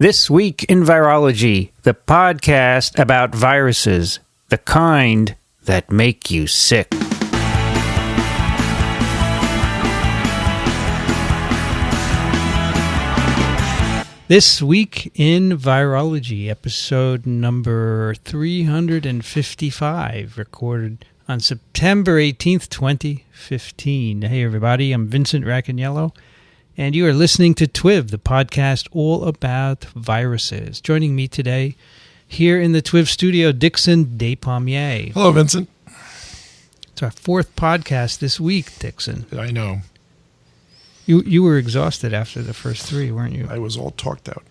This Week in Virology, the podcast about viruses, the kind that make you sick. This Week in Virology, episode number 355, recorded on September 18th, 2015. Hey everybody, I'm Vincent Racaniello, and you are listening to TWiV, the podcast all about viruses. Joining me today here in the TWiV studio, Dickson Despommier. Hello, Vincent. It's our fourth podcast this week, Dickson. I know. You were exhausted after the first three, weren't you? I was all talked out.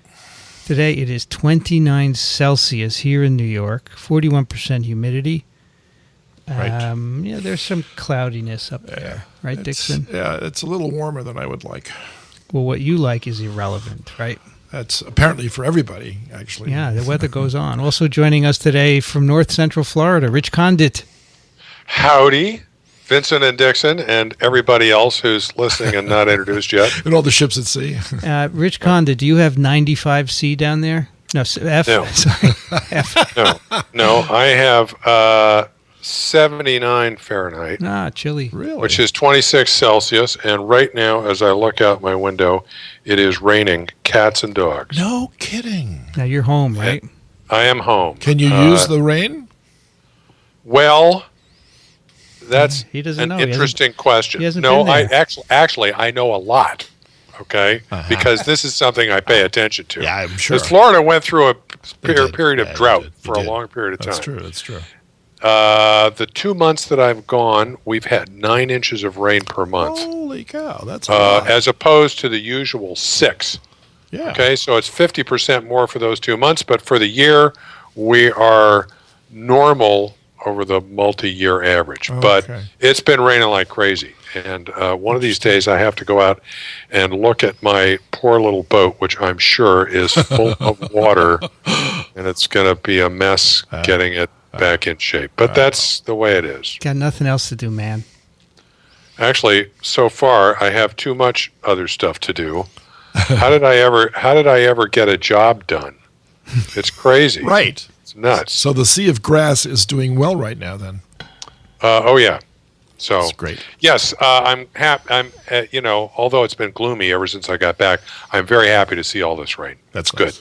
Today it is 29 Celsius here in New York, 41% humidity. Right. Yeah, there's some cloudiness up there, right, Dickson? Yeah, it's a little warmer than I would like. Well, what you like is irrelevant, right? That's apparently for everybody, actually. Yeah, the weather goes on. Also joining us today from North Central Florida, Rich Condit. Howdy, Vincent and Dickson, and everybody else who's listening and not introduced yet. And all the ships at sea. Rich Condit, do you have 95C down there? No, F. No. Sorry, F. No, I have 79 Fahrenheit. Chilly. Really? Which is 26 Celsius, and right now, as I look out my window, it is raining cats and dogs. No kidding. Now you're home, right? I am home. Can you use the rain? Well, that's He doesn't an know. interesting question. he hasn't No, been there. actually, I know a lot. Okay, because this is something I pay attention to. Yeah, I'm sure. Because Florida went through a did. period of Yeah, drought they did. for They a did. long period of time. That's true. The 2 months that I've gone, we've had 9 inches of rain per month, Holy cow, that's a lot. as opposed to the usual 6. Yeah. Okay, so it's 50% more for those 2 months, but for the year, we are normal over the multi-year average. But Okay. it's been raining like crazy. And one of these days, I have to go out and look at my poor little boat, which I'm sure is full of water, and it's going to be a mess getting it back in shape. But that's the way it is. Got nothing else to do, man. Actually, so far, I have too much other stuff to do. How did I ever get a job done? It's crazy. Right. It's nuts. So the Sea of Grass is doing well right now, then. Oh yeah. So That's great. yes, I'm happy. Although it's been gloomy ever since I got back, I'm very happy to see all this rain. That's good. nice.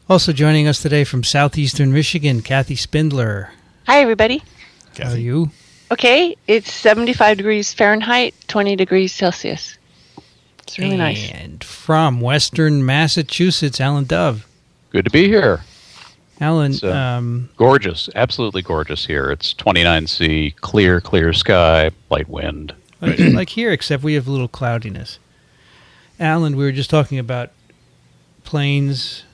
Also joining us today from southeastern Michigan, Kathy Spindler. Hi, everybody. How are you? Okay, it's 75 degrees Fahrenheit, 20 degrees Celsius. It's really nice. And from western Massachusetts, Alan Dove. Good to be here. Alan, It's gorgeous, absolutely gorgeous here. It's 29C, clear sky, light wind. like here, except we have a little cloudiness. Alan, we were just talking about planes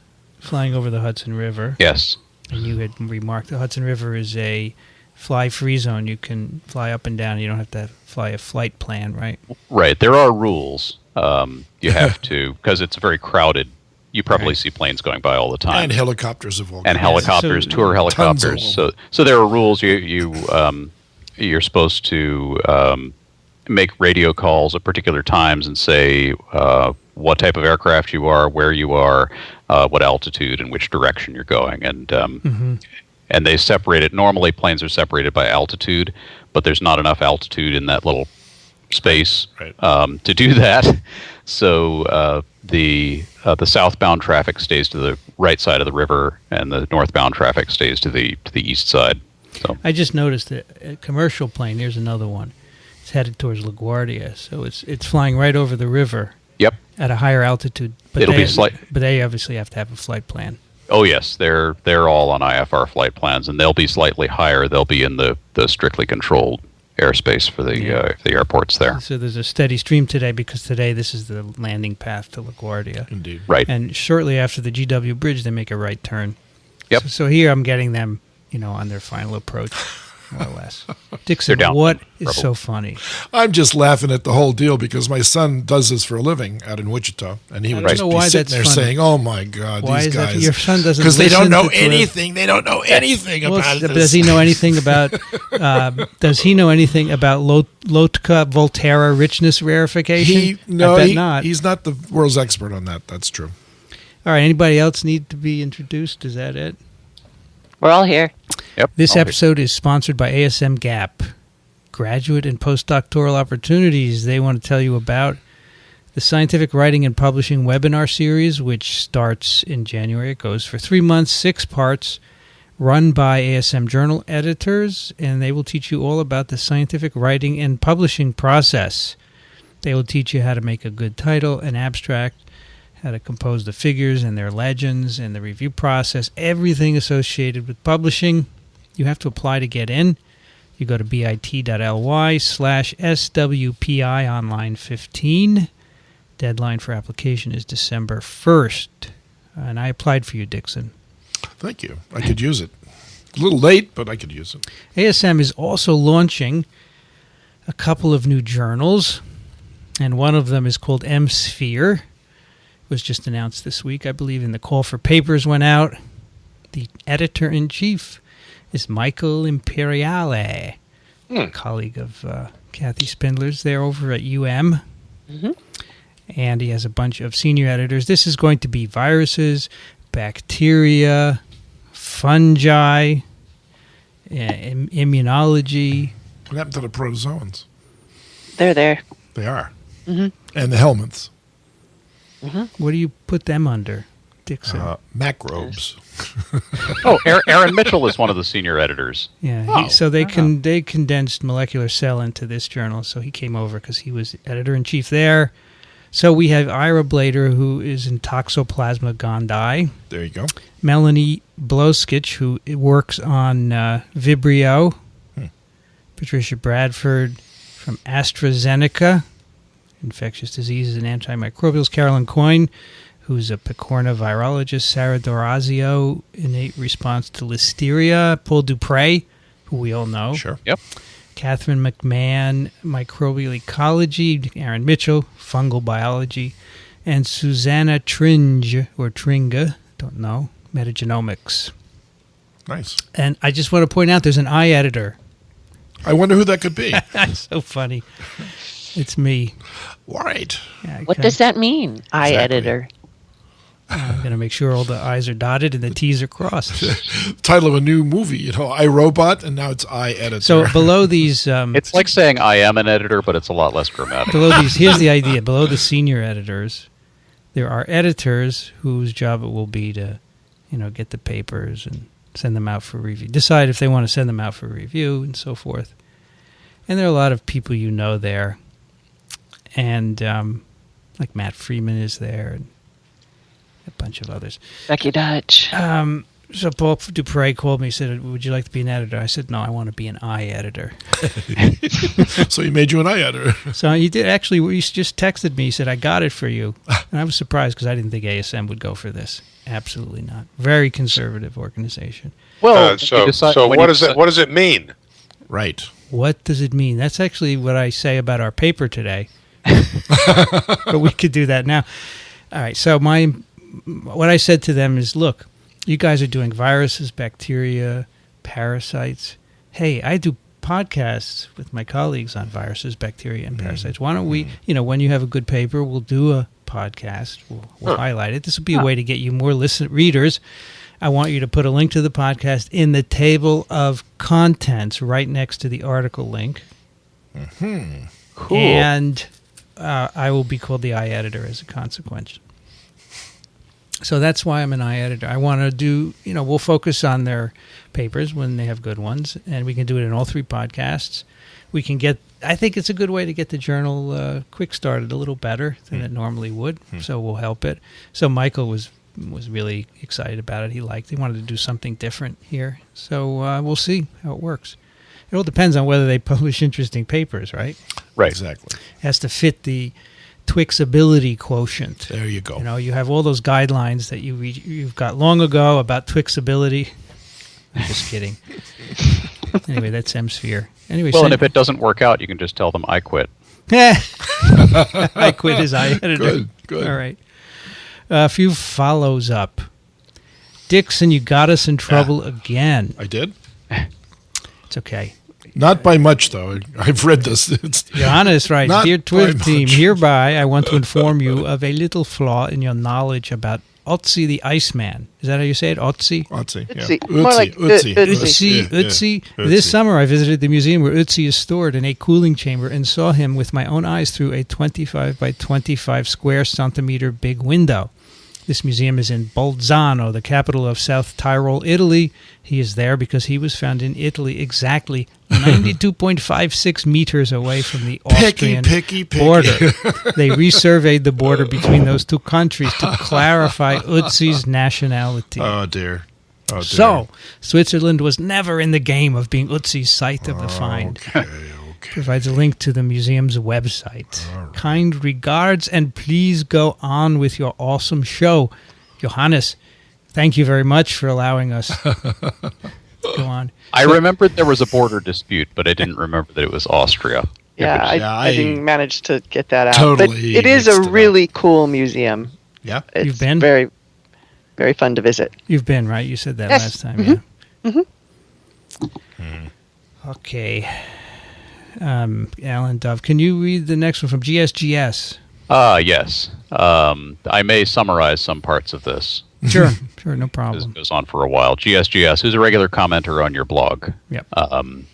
flying over the Hudson River. Yes. And you had remarked the Hudson River is a fly-free zone. You can fly up and down. You don't have to fly a flight plan, right? Right. There are rules. You have to, because it's very crowded. You probably see planes going by all the time. And helicopters of all And kinds. helicopters, So- tour Tons of helicopters. them. So there are rules. You're supposed to make radio calls at particular times and say what type of aircraft you are, where you are, what altitude, and which direction you're going. And and they separate it. Normally, planes are separated by altitude, but there's not enough altitude in that little space Right. to do that. So the southbound traffic stays to the right side of the river, and the northbound traffic stays to the east side. So I just noticed that a commercial plane, here's another one, it's headed towards LaGuardia. So it's flying right over the river yep. at a higher altitude. But It'll be slight. But they obviously have to have a flight plan. Oh yes, they're all on IFR flight plans, and they'll be slightly higher. They'll be in the strictly controlled airspace for the airports there. So there's a steady stream today because today this is the landing path to LaGuardia. Indeed. Right. And shortly after the GW Bridge, they make a right turn. Yep. So here I'm getting them, on their final approach, more or less. Dixon, They're down. what is Rebel. so funny? I'm just laughing at the whole deal because my son does this for a living out in Wichita, and he would I don't just know be why sitting that's there funny. saying, "Oh my God, Why these is that? guys!" Your son doesn't because they don't listen know to TWiV. anything. They don't know anything Well, about this. does he know anything about? Does he know anything about Lotka Volterra richness rarefaction? I bet not. He's not the world's expert on that. That's true. All right, anybody else need to be introduced? Is that it? We're all here. Yep. This episode is sponsored by ASM Gap. Graduate and postdoctoral opportunities. They want to tell you about the Scientific Writing and Publishing webinar series, which starts in January. It goes for 3 months, 6 parts, run by ASM Journal editors, and they will teach you all about the scientific writing and publishing process. They will teach you how to make a good title, an abstract, how to compose the figures and their legends, and the review process, everything associated with publishing. You have to apply to get in. You go to bit.ly/SWPI online 15. Deadline for application is December 1st. And I applied for you, Dickson. Thank you. I could use it. A little late, but I could use it. ASM is also launching a couple of new journals, and one of them is called M-Sphere. It was just announced this week, I believe, and the call for papers went out. The editor-in-chief is Michael Imperiale, a colleague of Kathy Spindler's there over at UM. Mm-hmm. And he has a bunch of senior editors. This is going to be viruses, bacteria, fungi, immunology. What happened to the protozoans? They're there. They are. Mm-hmm. And the helminths. Mm-hmm. What do you put them under, Dickson? Macrobes. Oh, Aaron Mitchell is one of the senior editors. Yeah, so they condensed molecular cell into this journal, so he came over because he was editor-in-chief there. So we have Ira Blader, who is in Toxoplasma gondii. There you go. Melanie Bloskich, who works on Vibrio. Patricia Bradford from AstraZeneca, infectious diseases and antimicrobials. Carolyn Coyne, who's a Picorna virologist. Sarah Dorazio, innate response to listeria. Paul Dupre, who we all know. Sure. Yep. Catherine McMahon, microbial ecology. Aaron Mitchell, fungal biology. And Susanna Tringe, or Tringa, don't know, metagenomics. Nice. And I just want to point out there's an I editor. I wonder who that could be. That's so funny. It's me. Right. Yeah, What does that mean, editor? I'm going to make sure all the I's are dotted and the T's are crossed. Title of a new movie, iRobot, and now it's iEditor. So below these... It's like saying I am an editor, but it's a lot less dramatic. Below these, here's the idea. Below the senior editors, there are editors whose job it will be to, get the papers and send them out for review. Decide if they want to send them out for review and so forth. And there are a lot of people there. And like Matt Freeman is there and a bunch of others. Becky Dutch. So Paul Dupre called me and said, would you like to be an editor? I said, no, I want to be an I editor. So he made you an iEditor. So he did. Actually, he just texted me. He said, I got it for you. And I was surprised because I didn't think ASM would go for this. Absolutely not. Very conservative organization. Well, so what does it mean? Right. What does it mean? That's actually what I say about our paper today. But we could do that now. All right. So what I said to them is, look, you guys are doing viruses, bacteria, parasites. Hey, I do podcasts with my colleagues on viruses, bacteria, and parasites. Why don't we, when you have a good paper, we'll do a podcast. We'll highlight it. This will be a way to get you more readers. I want you to put a link to the podcast in the table of contents right next to the article link. Mm-hmm. Cool. And I will be called the iEditor as a consequence. So that's why I'm an iEditor. I want to do, we'll focus on their papers when they have good ones, and we can do it in all 3 podcasts. We can I think it's a good way to get the journal quick started a little better than it normally would, so we'll help it. So Michael was really excited about it. He wanted to do something different here. So we'll see how it works. It all depends on whether they publish interesting papers, right? Right. Exactly. It has to fit the Twixability quotient. There you go. You have all those guidelines that you've got long ago about Twixability. I'm just kidding. Anyway, that's M-Sphere. Anyway, and if it doesn't work out, you can just tell them I quit. I quit as iEditor. Good. All right. A few follows up. Dickson, you got us in trouble again. I did? It's okay. Not by much, though. I've read this. Johanna is right. Not Dear by TWiV team, much. hereby I want to inform you of a little flaw in your knowledge about Otzi the Iceman. Is that how you say it? Otzi? Otzi. Yeah. Ötzi. More like Ötzi. Ötzi. Yeah. This summer, I visited the museum where Ötzi is stored in a cooling chamber and saw him with my own eyes through a 25 by 25 square centimeter big window. This museum is in Bolzano, the capital of South Tyrol, Italy. He is there because he was found in Italy exactly 92.56 meters away from the Austrian border. They resurveyed the border between those two countries to clarify Ötzi's nationality. Oh, dear. So, Switzerland was never in the game of being Ötzi's site of the find. Okay. Provides a link to the museum's website. Right. Kind regards, and please go on with your awesome show. Johannes, thank you very much for allowing us to go on. I remembered there was a border dispute, but I didn't remember that it was Austria. Yeah, I didn't manage to get that out. Totally, but it is a really cool museum. Yeah. It's You've been? very, very fun to visit. You've been, right? You said that Yes. last time, Mm-hmm. yeah. Mm-hmm. Okay. Alan Dove, can you read the next one from GSGS? Yes. I may summarize some parts of this. Sure, no This problem. goes on for a while. GSGS, who's a regular commenter on your blog, Yep.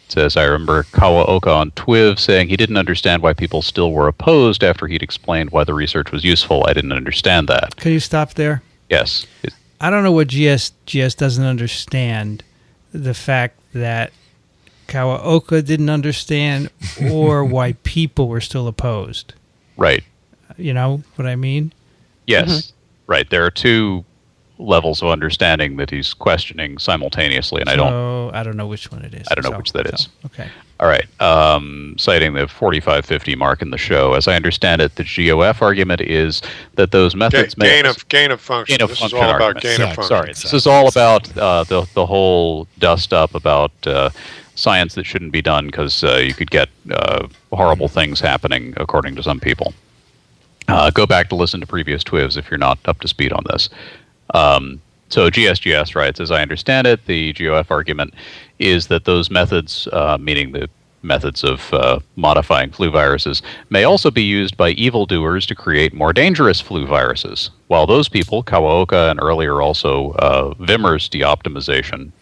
says, I remember Kawaoka on TWiV saying he didn't understand why people still were opposed after he'd explained why the research was useful. I didn't understand that. Can you stop there? Yes. I don't know what GSGS doesn't understand. The fact that Kawaoka didn't understand, or why people were still opposed. Right. You know what I mean? Yes. Right. There are two levels of understanding that he's questioning simultaneously, and I don't know which one it is. I don't know which that is. Okay. All right. Citing the 4550 mark in the show, as I understand it, the GOF argument is that those methods gain of function. Gain of This function is all about argument. gain of function. Sorry, this is all about the whole dust up about science that shouldn't be done because you could get horrible things happening, according to some people. Go back to listen to previous TWiVs if you're not up to speed on this. So GSGS writes, as I understand it, the GOF argument is that those methods, meaning the methods of modifying flu viruses, may also be used by evildoers to create more dangerous flu viruses. While those people, Kawaoka and earlier also Wimmer's de-optimization,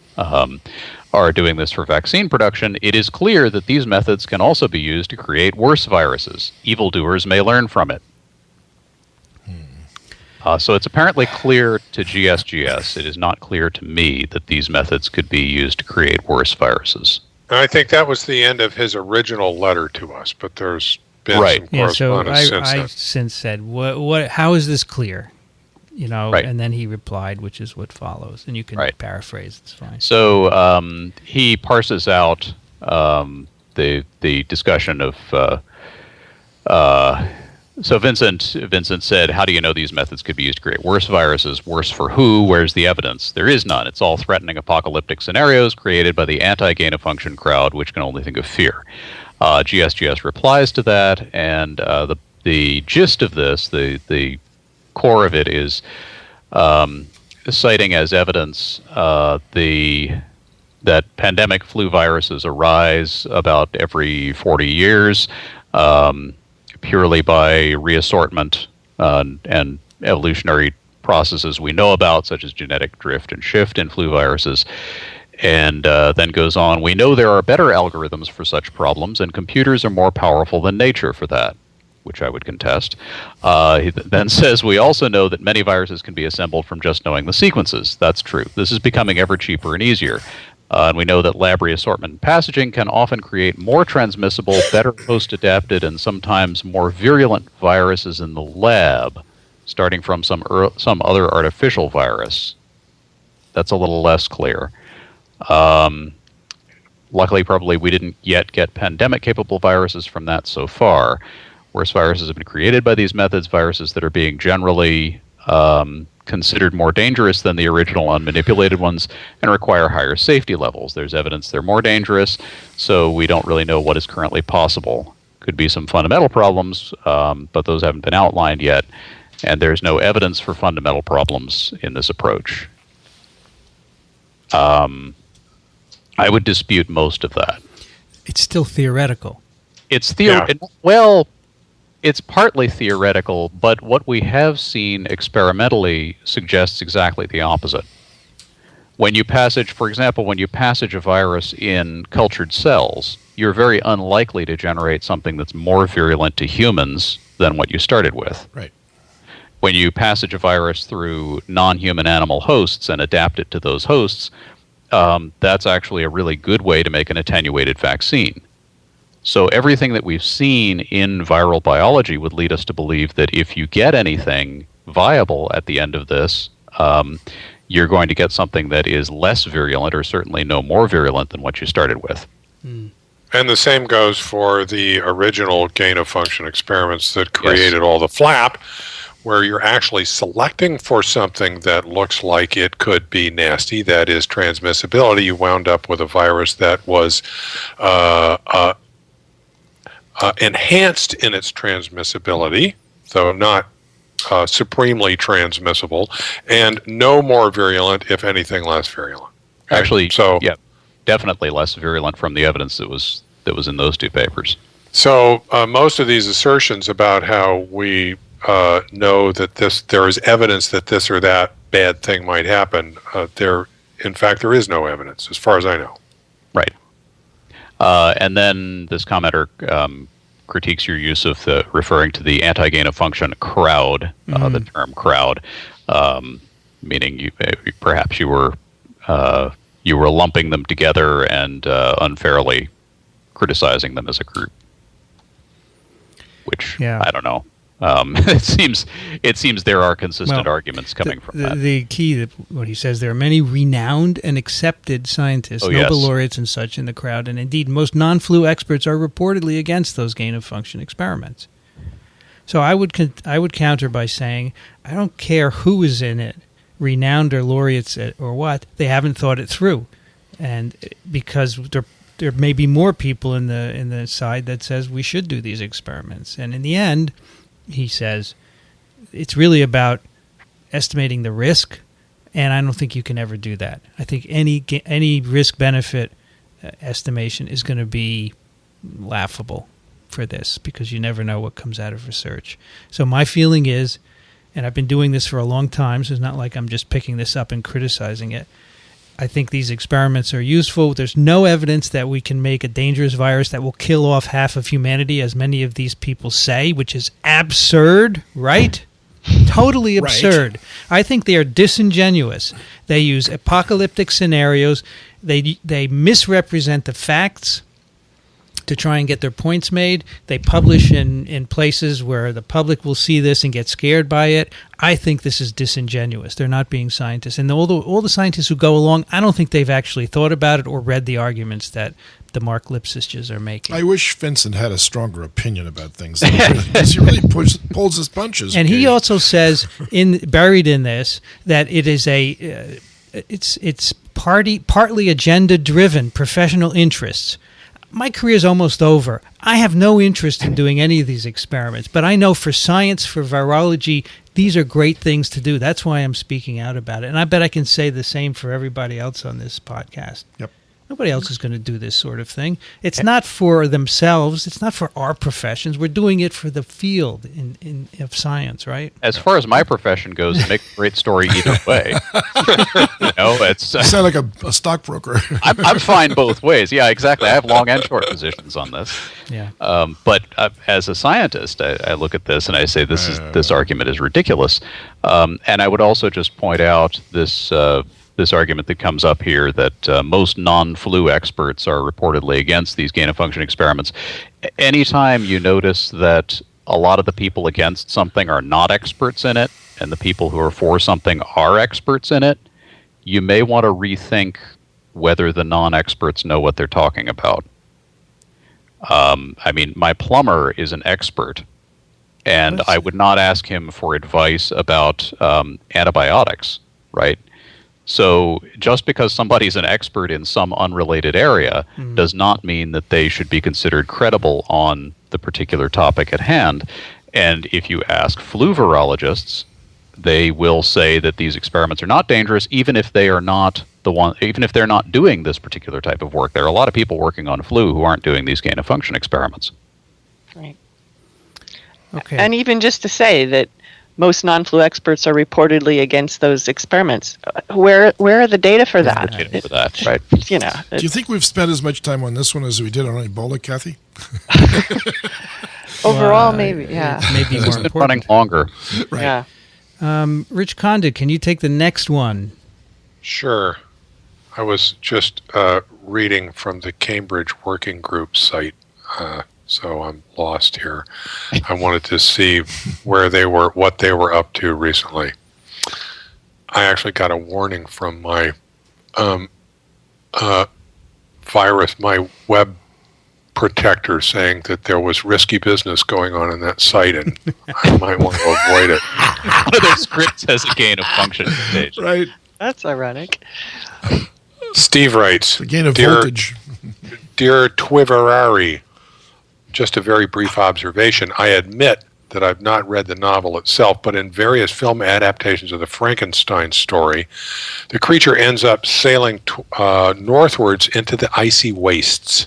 are doing this for vaccine production, it is clear that these methods can also be used to create worse viruses. Evildoers may learn from it. So it's apparently clear to GSGS. It is not clear to me that these methods could be used to create worse viruses. And I think that was the end of his original letter to us, but there's been some Yeah, so correspondence since I then. since said, what? How is this clear? You know, Right. and then he replied, which is what follows. And you can Right. paraphrase. It's fine. So he parses out the discussion of. So Vincent said, how do you know these methods could be used to create worse viruses? Worse for who? Where's the evidence? There is none. It's all threatening apocalyptic scenarios created by the anti-gain-of-function crowd, which can only think of fear. GSGS replies to that, and the gist of this, the core of it is citing as evidence that pandemic flu viruses arise about every 40 years, purely by reassortment and evolutionary processes we know about, such as genetic drift and shift in flu viruses. And then goes on, we know there are better algorithms for such problems, and computers are more powerful than nature for that, which I would contest. He then says, we also know that many viruses can be assembled from just knowing the sequences. That's true. This is becoming ever cheaper and easier. And we know that lab reassortment and passaging can often create more transmissible, better host-adapted, and sometimes more virulent viruses in the lab, starting from some other artificial virus. That's a little less clear. Luckily, probably we didn't yet get pandemic-capable viruses from that so far. Worse viruses have been created by these methods, viruses that are being generally considered more dangerous than the original unmanipulated ones and require higher safety levels. There's evidence they're more dangerous, so we don't really know what is currently possible. Could be some fundamental problems, but those haven't been outlined yet, and there's no evidence for fundamental problems in this approach. I would dispute most of that. It's still theoretical. It's well, It's partly theoretical, but what we have seen experimentally suggests exactly the opposite. When you passage, for example, when you passage a virus in cultured cells, you're very unlikely to generate something that's more virulent to humans than what you started with. Right. When you passage a virus through non-human animal hosts and adapt it to those hosts, that's actually a really good way to make an attenuated vaccine. So everything that we've seen in viral biology would lead us to believe that if you get anything viable at the end of this, you're going to get something that is less virulent, or certainly no more virulent than what you started with. And the same goes for the original gain-of-function experiments that created all the flap, where you're actually selecting for something that looks like it could be nasty, that is transmissibility. You wound up with a virus that was enhanced in its transmissibility, though not supremely transmissible, and no more virulent, if anything, less virulent. Actually, yeah, definitely less virulent from the evidence that was in those two papers. So most of these assertions about how we know that there is evidence that this or that bad thing might happen, in fact, there is no evidence, as far as I know. Right. And then this commenter critiques your use of referring to the anti-gain-of-function crowd, the term crowd, meaning perhaps you were lumping them together and unfairly criticizing them as a group. Which I don't know. It seems there are consistent arguments coming from that. The key, what he says, there are many renowned and accepted scientists, Nobel laureates and such in the crowd, and indeed most non-flu experts are reportedly against those gain-of-function experiments. So I would counter by saying, I don't care who is in it, renowned or laureates or what, they haven't thought it through, and because there may be more people in the side that says we should do these experiments, and in the end, he says, it's really about estimating the risk, and I don't think you can ever do that. I think any risk-benefit estimation is going to be laughable for this, because you never know what comes out of research. So my feeling is, and I've been doing this for a long time, so it's not like I'm just picking this up and criticizing it, I think these experiments are useful. There's no evidence that we can make a dangerous virus that will kill off half of humanity, as many of these people say, which is absurd, right? Totally absurd. Right. I think they are disingenuous. They use apocalyptic scenarios. They misrepresent the facts to try and get their points made. They publish in places where the public will see this and get scared by it. I think this is disingenuous. They're not being scientists. And all the scientists who go along, I don't think they've actually thought about it or read the arguments that the Mark Lipsiches are making. I wish Vincent had a stronger opinion about things, because he really pulls his punches. And he also says, buried in this, that it is it's partly agenda-driven professional interests. My career is almost over. I have no interest in doing any of these experiments, but I know for science, for virology, these are great things to do. That's why I'm speaking out about it. And I bet I can say the same for everybody else on this podcast. Yep. Nobody else is going to do this sort of thing. It's not for themselves. It's not for our professions. We're doing it for the field of science, right? As far as my profession goes, it makes a great story either way. You sound like a stockbroker. I'm fine both ways. Yeah, exactly. I have long and short positions on this. Yeah. But as a scientist, I look at this and I say this argument is ridiculous. And I would also just point out this argument that comes up here that most non-flu experts are reportedly against these gain-of-function experiments. Anytime you notice that a lot of the people against something are not experts in it, and the people who are for something are experts in it, you may want to rethink whether the non-experts know what they're talking about. I mean, my plumber is an expert, and I would not ask him for advice about antibiotics, right? So just because somebody's an expert in some unrelated area does not mean that they should be considered credible on the particular topic at hand. And if you ask flu virologists, they will say that these experiments are not dangerous, even if they are not even if they're not doing this particular type of work. There are a lot of people working on flu who aren't doing these gain-of-function experiments. Right. Okay. And even just to say that most non-flu experts are reportedly against those experiments. Where are the data for that? Data for that, right? You know. Do you think we've spent as much time on this one as we did on Ebola, Kathy? Overall, maybe, yeah. Maybe more It's been important. running longer. Right. Yeah. Rich Condit, can you take the next one? Sure. I was just reading from the Cambridge Working Group site, so I'm lost here. I wanted to see where they were, what they were up to recently. I actually got a warning from my virus, my web protector, saying that there was risky business going on in that site, and I might want to avoid it. One of their scripts has a gain of function page. Right. That's ironic. Steve writes, The gain of Dear- voltage. Dear TWiV, just a very brief observation. I admit that I've not read the novel itself, but in various film adaptations of the Frankenstein story, the creature ends up sailing northwards into the icy wastes.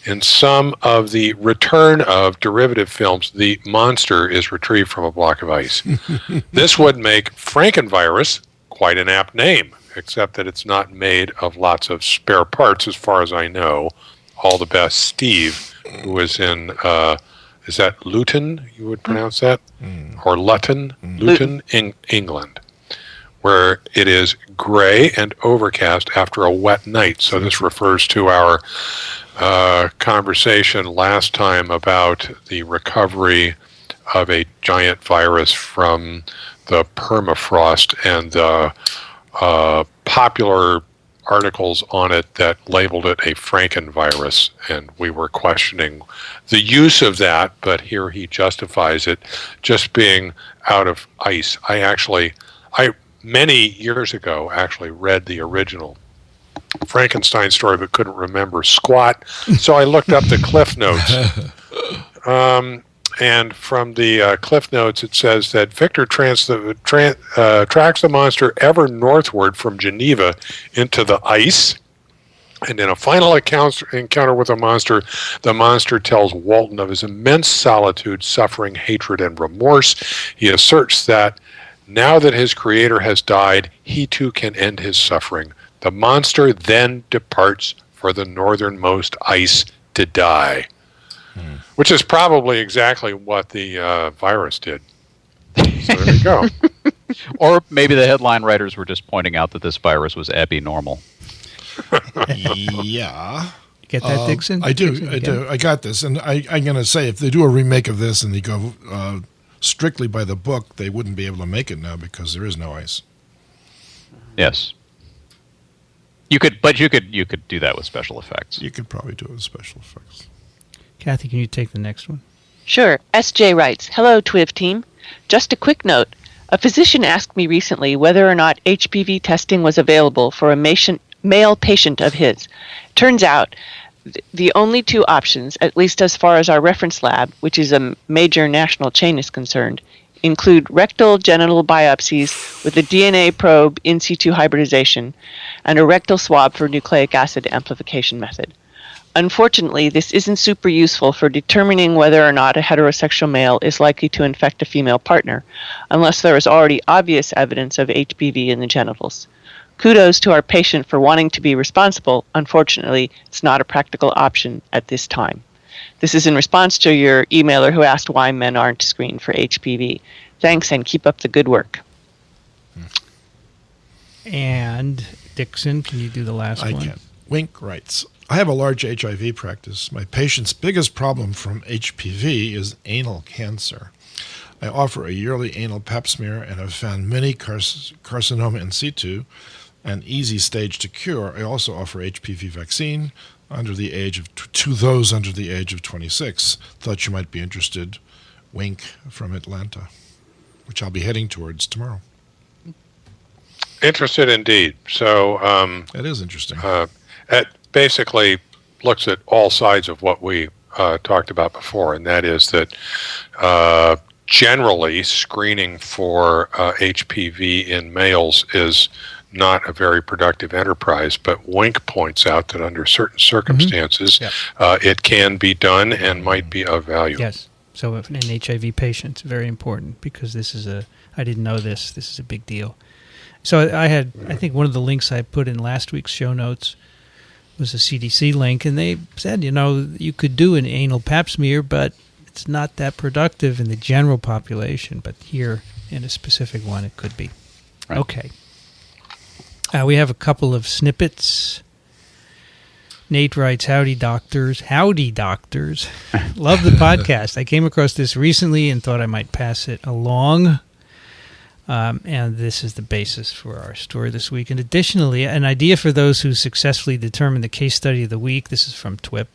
In some of the Return of derivative films, the monster is retrieved from a block of ice. This would make Frankenvirus quite an apt name, except that it's not made of lots of spare parts, as far as I know. All the best, Steve, who is in, is that Luton, you would pronounce that? Or Luton? Luton, England, where it is gray and overcast after a wet night. So this refers to our conversation last time about the recovery of a giant virus from the permafrost and the popular articles on it that labeled it a Frankenvirus, and we were questioning the use of that, but here he justifies it just being out of ice. I many years ago actually read the original Frankenstein story, but couldn't remember squat, so I looked up the Cliff Notes. And from the Cliff Notes, it says that Victor tracks the monster ever northward from Geneva into the ice. And in a final encounter with the monster tells Walton of his immense solitude, suffering, hatred, and remorse. He asserts that now that his creator has died, he too can end his suffering. The monster then departs for the northernmost ice to die. Which is probably exactly what the virus did. So there you go. Or maybe the headline writers were just pointing out that this virus was abnormal. Yeah. You get that, Dickson? I do. Dickson, I you get do. it? I got this. And I'm going to say, if they do a remake of this and they go strictly by the book, they wouldn't be able to make it now because there is no ice. Yes. You could do that with special effects. You could probably do it with special effects. Kathy, can you take the next one? Sure. SJ writes, Hello, TWiV team. Just a quick note. A physician asked me recently whether or not HPV testing was available for a male patient of his. Turns out the only two options, at least as far as our reference lab, which is a major national chain, is concerned, include rectal genital biopsies with a DNA probe in situ hybridization and a rectal swab for nucleic acid amplification method. Unfortunately, this isn't super useful for determining whether or not a heterosexual male is likely to infect a female partner, unless there is already obvious evidence of HPV in the genitals. Kudos to our patient for wanting to be responsible. Unfortunately, it's not a practical option at this time. This is in response to your emailer who asked why men aren't screened for HPV. Thanks, and keep up the good work. And Dickson, can you do the last one? I can. Wink writes, I have a large HIV practice. My patient's biggest problem from HPV is anal cancer. I offer a yearly anal pap smear and have found many carcinoma in situ, an easy stage to cure. I also offer HPV vaccine to those under the age of 26. Thought you might be interested. Wink from Atlanta, which I'll be heading towards tomorrow. Interested indeed. So That is interesting. it basically looks at all sides of what we talked about before, and that is that generally screening for HPV in males is not a very productive enterprise, but Wink points out that under certain circumstances it can be done and might be of value. Yes. So if an HIV patient, very important because I didn't know this. This is a big deal. So I think one of the links I put in last week's show notes was a CDC link, and they said, you could do an anal pap smear, but it's not that productive in the general population. But here, in a specific one, it could be. Right. Okay. We have a couple of snippets. Nate writes, howdy doctors. Howdy doctors. Love the podcast. I came across this recently and thought I might pass it along. And this is the basis for our story this week. And additionally, an idea for those who successfully determine the case study of the week. This is from TWiV.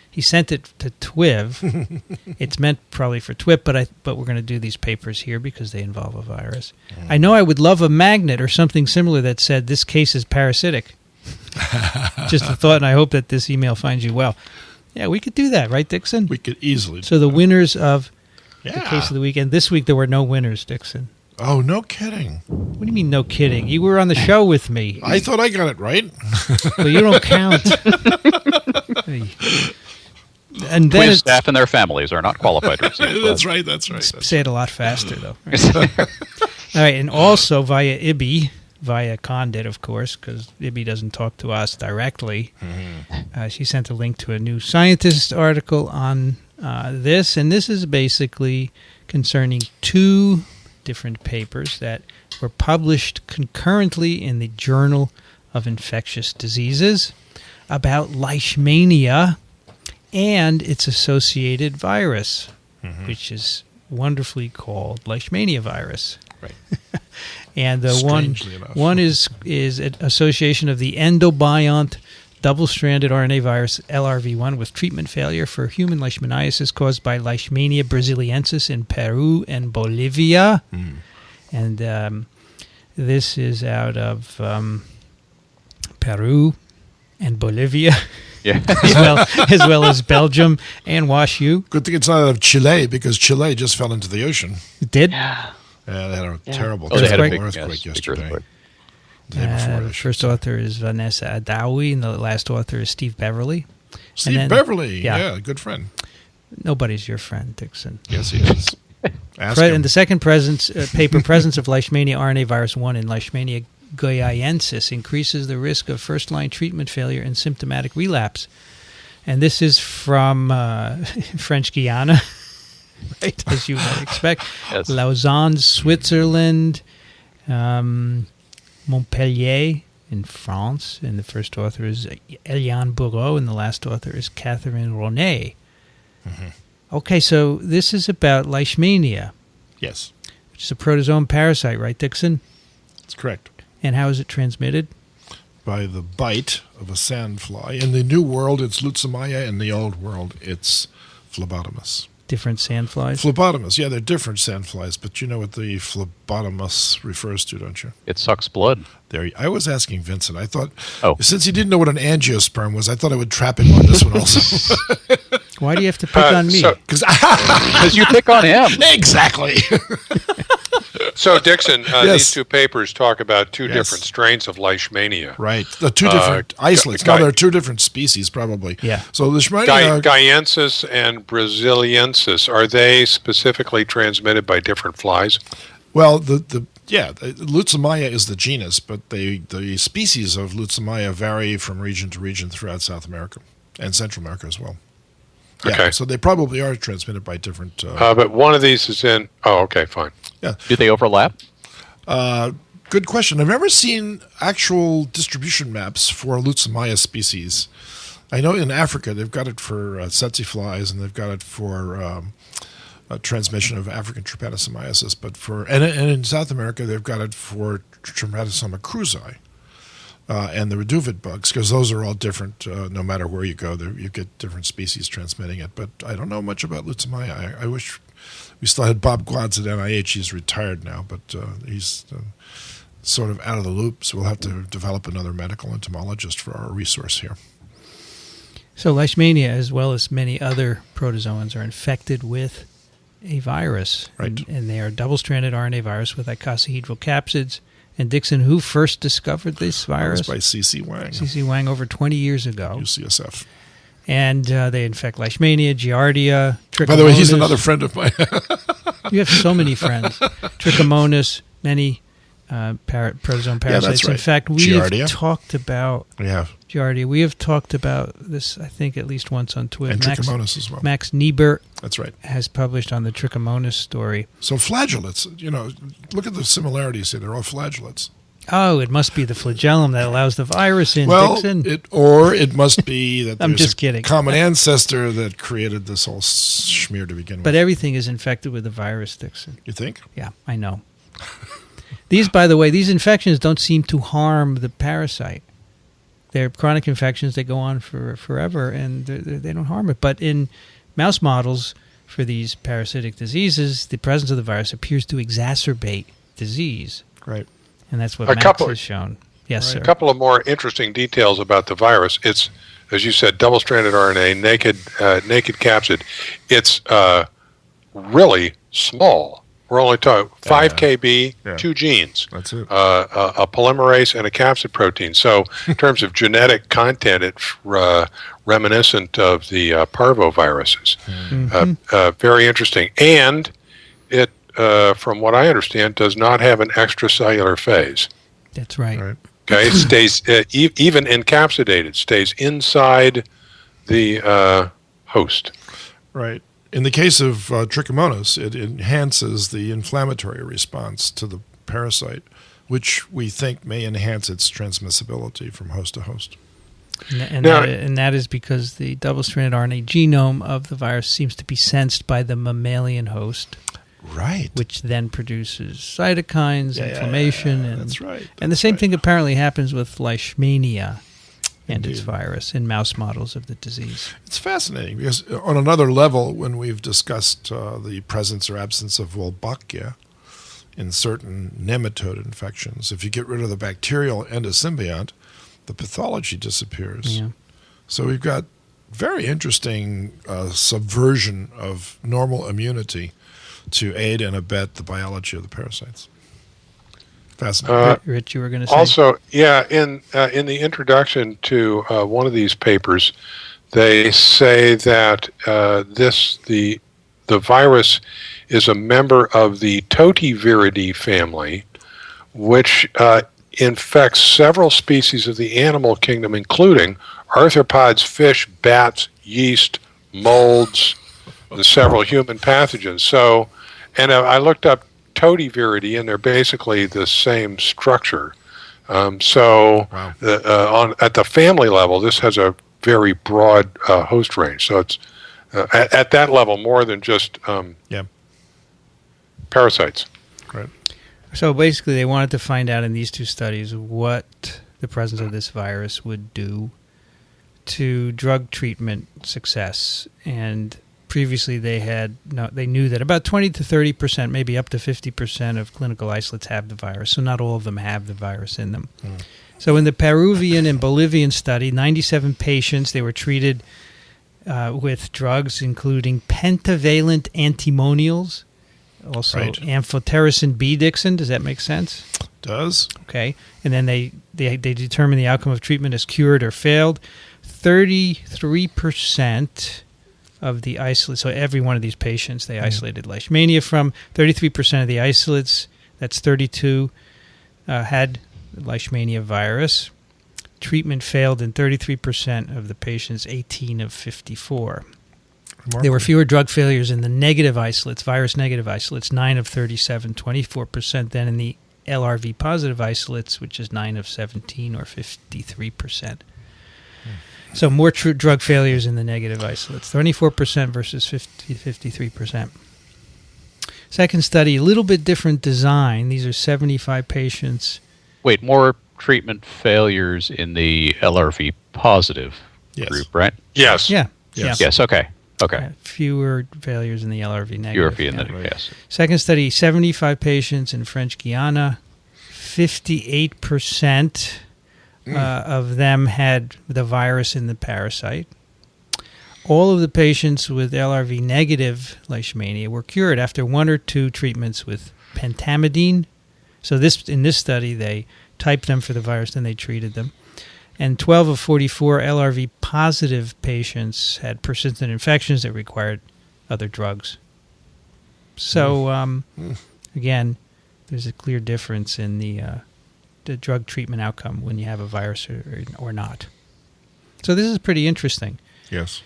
He sent it to TWiV. It's meant probably for TWiV, but we're going to do these papers here because they involve a virus. I know I would love a magnet or something similar that said this case is parasitic. Just a thought, and I hope that this email finds you well. Yeah, we could do that, right, Dickson? We could easily do So the that. winners of the case of the week, and this week there were no winners, Dickson. Oh, no kidding. What do you mean, no kidding? You were on the show with me. I thought I got it right. Well, you don't count. And then TWiV staff and their families are not qualified to receive. That's right. Say it a lot faster, though. Right? All right, and also via IBI, via Condit, of course, because IBI doesn't talk to us directly. Mm-hmm. She sent a link to a New Scientist article on this, and this is basically concerning two different papers that were published concurrently in the Journal of Infectious Diseases about Leishmania and its associated virus, which is wonderfully called Leishmaniavirus. Right. And the Strangely enough. one is an association of the endobiont double-stranded RNA virus LRV1 with treatment failure for human leishmaniasis caused by Leishmania brasiliensis in Peru and Bolivia. And this is out of Peru and Bolivia. Yeah. as well as Belgium and WashU. Good thing it's not out of Chile, because Chile just fell into the ocean. It did? Yeah. Yeah, they had a terrible, they had a big earthquake yesterday. earthquake. The day before, I The should first say. author is Vanessa Adawi, and the last author is Steve Beverly. Steve then- Beverly. yeah. Yeah, good friend. Nobody's your friend, Dickson. Yes, he is. Ask And him. the second paper, presence of Leishmania RNA virus 1 in Leishmania guiaensis increases the risk of first-line treatment failure and symptomatic relapse. And this is from French Guiana, right, as you might expect. Yes. Lausanne, Switzerland, Montpellier in France, and the first author is Eliane Bourreau, and the last author is Catherine Ronet. Okay, so this is about Leishmania, Yes, which is a protozoan parasite, right, Dickson? that's correct. And how is it transmitted? By the bite of a sandfly. In the New World, it's Leutzomia. In the Old World, it's phlebotomus. Different sandflies? Phlebotomus, yeah, they're different sandflies, but you know what the phlebotomus refers to, don't you? It sucks blood. I was asking Vincent. I thought, Oh. since he didn't know what an angiosperm was, I thought I would trap him on this one also. Why do you have to pick on me? so- Because you pick on him. Exactly. So, Dickson, Yes. these two papers talk about two Yes. different strains of Leishmania. Right. The two different isolates. No, there are two different species, probably. Yeah. So Leishmania, Guiensis and Brasiliensis, are they specifically transmitted by different flies? well, Leutzomia is the genus, but the species of Leutzomia vary from region to region throughout South America and Central America as well. Yeah, Okay. so they probably are transmitted by different. But one of these is in... Oh, okay, fine. Do they overlap? Good question. I've never seen actual distribution maps for Leutzomia species. I know in Africa they've got it for tsetse flies, and they've got it for transmission of African trypanosomiasis. But and in South America they've got it for Trypanosoma cruzi and the reduvid bugs, because those are all different. No matter where you go, you get different species transmitting it. But I don't know much about Leutzomia. I wish we still had Bob Gladz at NIH. He's retired now, but he's sort of out of the loop, so we'll have to develop another medical entomologist for our resource here. So Leishmania, as well as many other protozoans, are infected with a virus. Right. And they are double-stranded RNA virus with icosahedral capsids. And Dickson, who first discovered this That virus? was by C.C. Wang, C.C. Wang over 20 years ago. UCSF. And they infect Leishmania, Giardia, By the way, he's another friend of mine. You have so many friends. Trichomonas, many protozoan parasites. Yeah, that's right. In fact, we Giardia. have talked about Giardia. We have talked about this, I think, at least once on TWiV. And Trichomonas as well. Max Niebert That's right. has published on the Trichomonas story. So flagellates, look at the similarities here. They're all flagellates. Oh, it must be the flagellum that allows the virus in, Well, Dickson. it must be that I'm there's just a kidding. common ancestor that created this whole smear to begin with. But everything is infected with the virus, Dickson. You think? Yeah, I know. By the way, these infections don't seem to harm the parasite. They're chronic infections. They go on for forever, and they don't harm it. But in mouse models for these parasitic diseases, the presence of the virus appears to exacerbate disease. Right. And that's what Max has shown. Yes, sir. A couple of more interesting details about the virus. It's, as you said, double-stranded RNA, naked capsid. It's really small. We're only talking 5 kb, 2 genes. That's it. A polymerase and a capsid protein. So in terms of genetic content, it's reminiscent of the parvoviruses. Very interesting. And it, from what I understand, does not have an extracellular phase. That's right. Okay, it stays, even encapsulated, stays inside the host. Right. In the case of Trichomonas, it enhances the inflammatory response to the parasite, which we think may enhance its transmissibility from host to host. And that is because the double-stranded RNA genome of the virus seems to be sensed by the mammalian host. Right. Which then produces cytokines, inflammation. And, that's right. And the same thing apparently happens with Leishmania and its virus in mouse models of the disease. It's fascinating because on another level, when we've discussed the presence or absence of Wolbachia in certain nematode infections, if you get rid of the bacterial endosymbiont, the pathology disappears. Yeah. So we've got very interesting subversion of normal immunity to aid and abet the biology of the parasites. Fascinating. Rich, you were going to say? Also, in the introduction to one of these papers, they say that the virus is a member of the TWiV family, which infects several species of the animal kingdom, including arthropods, fish, bats, yeast, molds, and several human pathogens. So, and I looked up TWiV, and they're basically the same structure. At the family level, this has a very broad host range. So it's at that level more than just parasites. Right. So basically, they wanted to find out in these two studies what the presence of this virus would do to drug treatment success. And previously, they knew that about 20 to 30%, maybe up to 50% of clinical isolates have the virus. So not all of them have the virus in them. So in the Peruvian and Bolivian study, 97 patients, they were treated with drugs including pentavalent antimonials, also amphotericin B, Dickson. Does that make sense? Does. Okay. And then they determined the outcome of treatment as cured or failed. 33% of the isolates, so every one of these patients they isolated Leishmania from. 33% of the isolates, that's 32, had Leishmaniavirus. Treatment failed in 33% of the patients, 18 of 54. There were fewer drug failures in the negative isolates, virus-negative isolates, 9 of 37, 24%, than in the LRV-positive isolates, which is 9 of 17, or 53%. So more drug failures in the negative isolates, 24% versus 53%. Second study, a little bit different design. These are 75 patients. Wait, more treatment failures in the LRV positive group, right? Yes. Yeah. Yes, okay. Fewer failures in the LRV negative. Yes. Second study, 75 patients in French Guiana. 58% of them had the virus in the parasite. All of the patients with LRV negative Leishmania were cured after 1 or 2 treatments with pentamidine. So in this study, they typed them for the virus, then they treated them. And 12 of 44 LRV positive patients had persistent infections that required other drugs. So, again, there's a clear difference in the drug treatment outcome when you have a virus or not. So this is pretty interesting. Yes.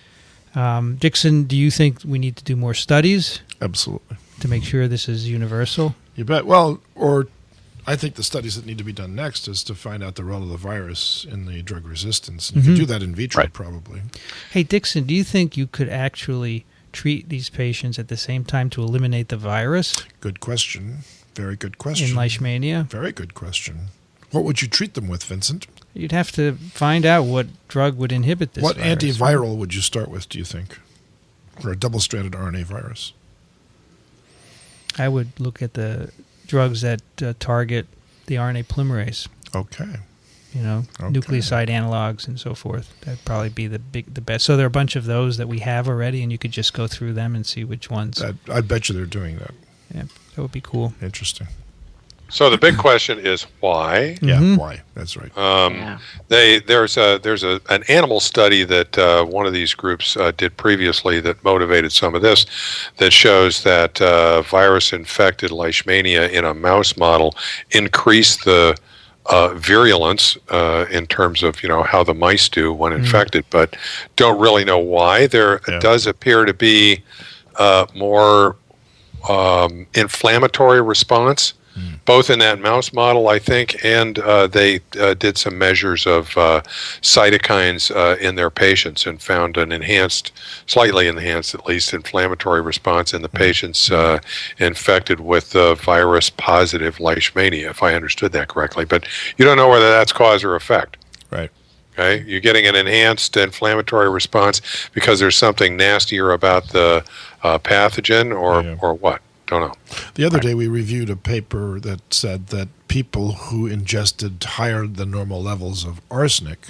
Dickson, do you think we need to do more studies? Absolutely. To make sure this is universal? You bet. Well, or I think the studies that need to be done next is to find out the role of the virus in the drug resistance. You can do that in vitro, probably. Hey, Dickson, do you think you could actually treat these patients at the same time to eliminate the virus? Good question. Very good question. In Leishmania? Very good question. What would you treat them with, Vincent? You'd have to find out what drug would inhibit this What virus. antiviral would you start with, do you think, for a double-stranded RNA virus? I would look at the drugs that target the RNA polymerase. Okay. Nucleoside analogs and so forth. That'd probably be the best. So there are a bunch of those that we have already, and you could just go through them and see which ones. I bet you they're doing that. Yeah, that would be cool. Interesting. So the big question is why? Yeah, why? That's right. There's an animal study that one of these groups did previously that motivated some of this, that shows that virus-infected Leishmania in a mouse model increased the virulence in terms of how the mice do when infected, but don't really know why. There does appear to be more inflammatory response, both in that mouse model, I think, and they did some measures of cytokines in their patients and found an slightly enhanced at least, inflammatory response in the patients infected with virus-positive Leishmania, if I understood that correctly. But you don't know whether that's cause or effect. Right. Okay, you're getting an enhanced inflammatory response because there's something nastier about the pathogen, or what? Don't know. The other day we reviewed a paper that said that people who ingested higher than normal levels of arsenic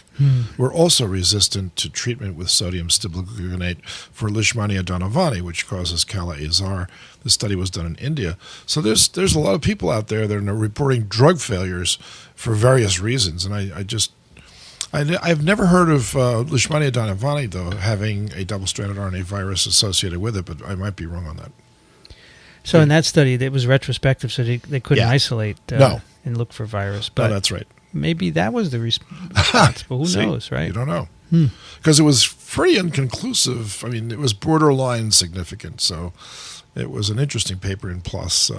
were also resistant to treatment with sodium stibogluconate for Leishmania donovani, which causes Kala-Azar. The study was done in India. So there's a lot of people out there that are reporting drug failures for various reasons, and I've never heard of Leishmania donovani, though, having a double-stranded RNA virus associated with it, but I might be wrong on that. So in that study, it was retrospective, so they couldn't isolate and look for virus. But that's right. Maybe that was the response, but who knows, right? You don't know. Because it was pretty inconclusive. I mean, it was borderline significant, so it was an interesting paper in PLOS,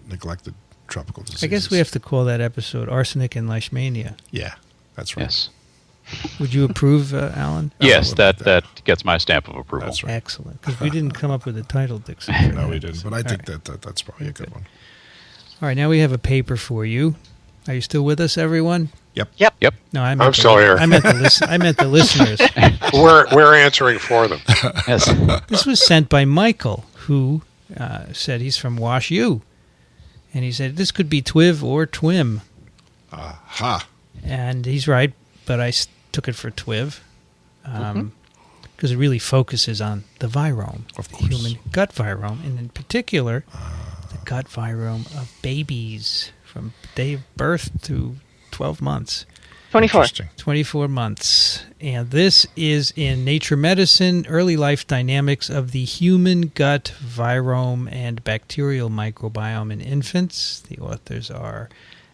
neglected tropical diseases. I guess we have to call that episode Arsenic and Leishmania. Yeah, that's right. Yes. Would you approve, Alan? Yes, that gets my stamp of approval. That's right. Excellent, because we didn't come up with a title, Dickson. No, we didn't, but I think that's probably a good one. All right, now we have a paper for you. Are you still with us, everyone? Yep. No, I'm still here. I meant the listeners. We're answering for them. Yes. This was sent by Michael, who said he's from Wash U, and he said this could be TWiV or TWIM. Aha. And he's right, but I took it for TWiV because it really focuses on the virome, of the course. human gut virome, and in particular, the gut virome of babies from day of birth to 12 months. 24 months. And this is in Nature Medicine, Early Life Dynamics of the Human Gut Virome and Bacterial Microbiome in Infants. The authors are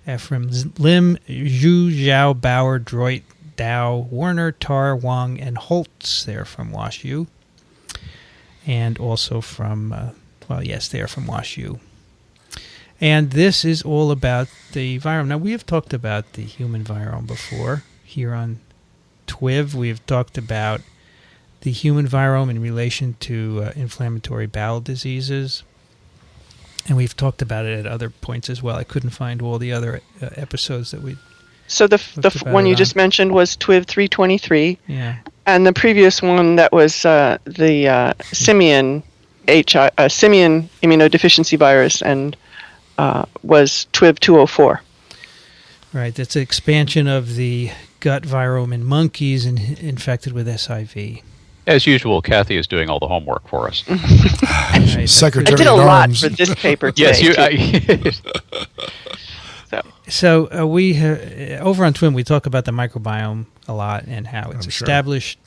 Ephraim Lim, Zhu, Zhao, Bauer, Droit, Dow, Warner, Tar, Wang, and Holtz. They're from WashU. And also from, they are from WashU. And this is all about the virome. Now, we have talked about the human virome before here on TWiV. We have talked about the human virome in relation to inflammatory bowel diseases. And we've talked about it at other points as well. I couldn't find all the other episodes that we. So the one you just mentioned was TWiV 323. Yeah. And the previous one that was the simian immunodeficiency virus and was TWiV 204. Right. That's an expansion of the gut virome in monkeys infected with SIV. As usual, Kathy is doing all the homework for us. Right. Secretary I did a lot Arms. for this paper today. Yes, So we over on TWiV we talk about the microbiome a lot and how it's established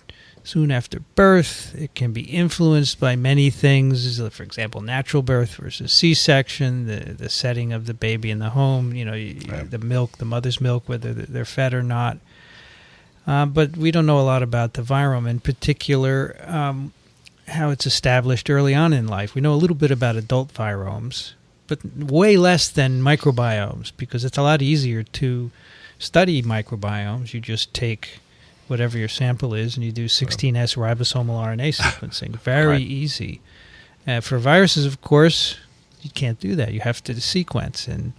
soon after birth. It can be influenced by many things, for example, natural birth versus C-section, the setting of the baby in the home, the milk, the mother's milk, whether they're fed or not. But we don't know a lot about the virome, in particular how it's established early on in life. We know a little bit about adult viromes, but way less than microbiomes, because it's a lot easier to study microbiomes. You just take whatever your sample is and you do 16S ribosomal RNA sequencing. Very easy. For viruses, of course, you can't do that. You have to sequence and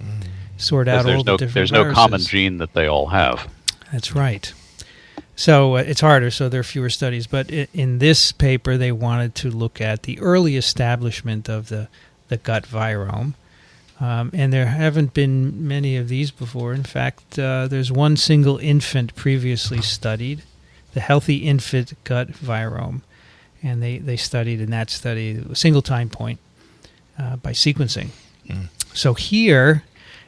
sort out all the different There's viruses. no common gene that they all have. That's right. So it's harder, so there are fewer studies. But in this paper, they wanted to look at the early establishment of the gut virome. And there haven't been many of these before. In fact, there's one single infant previously studied, the healthy infant gut virome. And they studied in that study a single time point by sequencing. So here,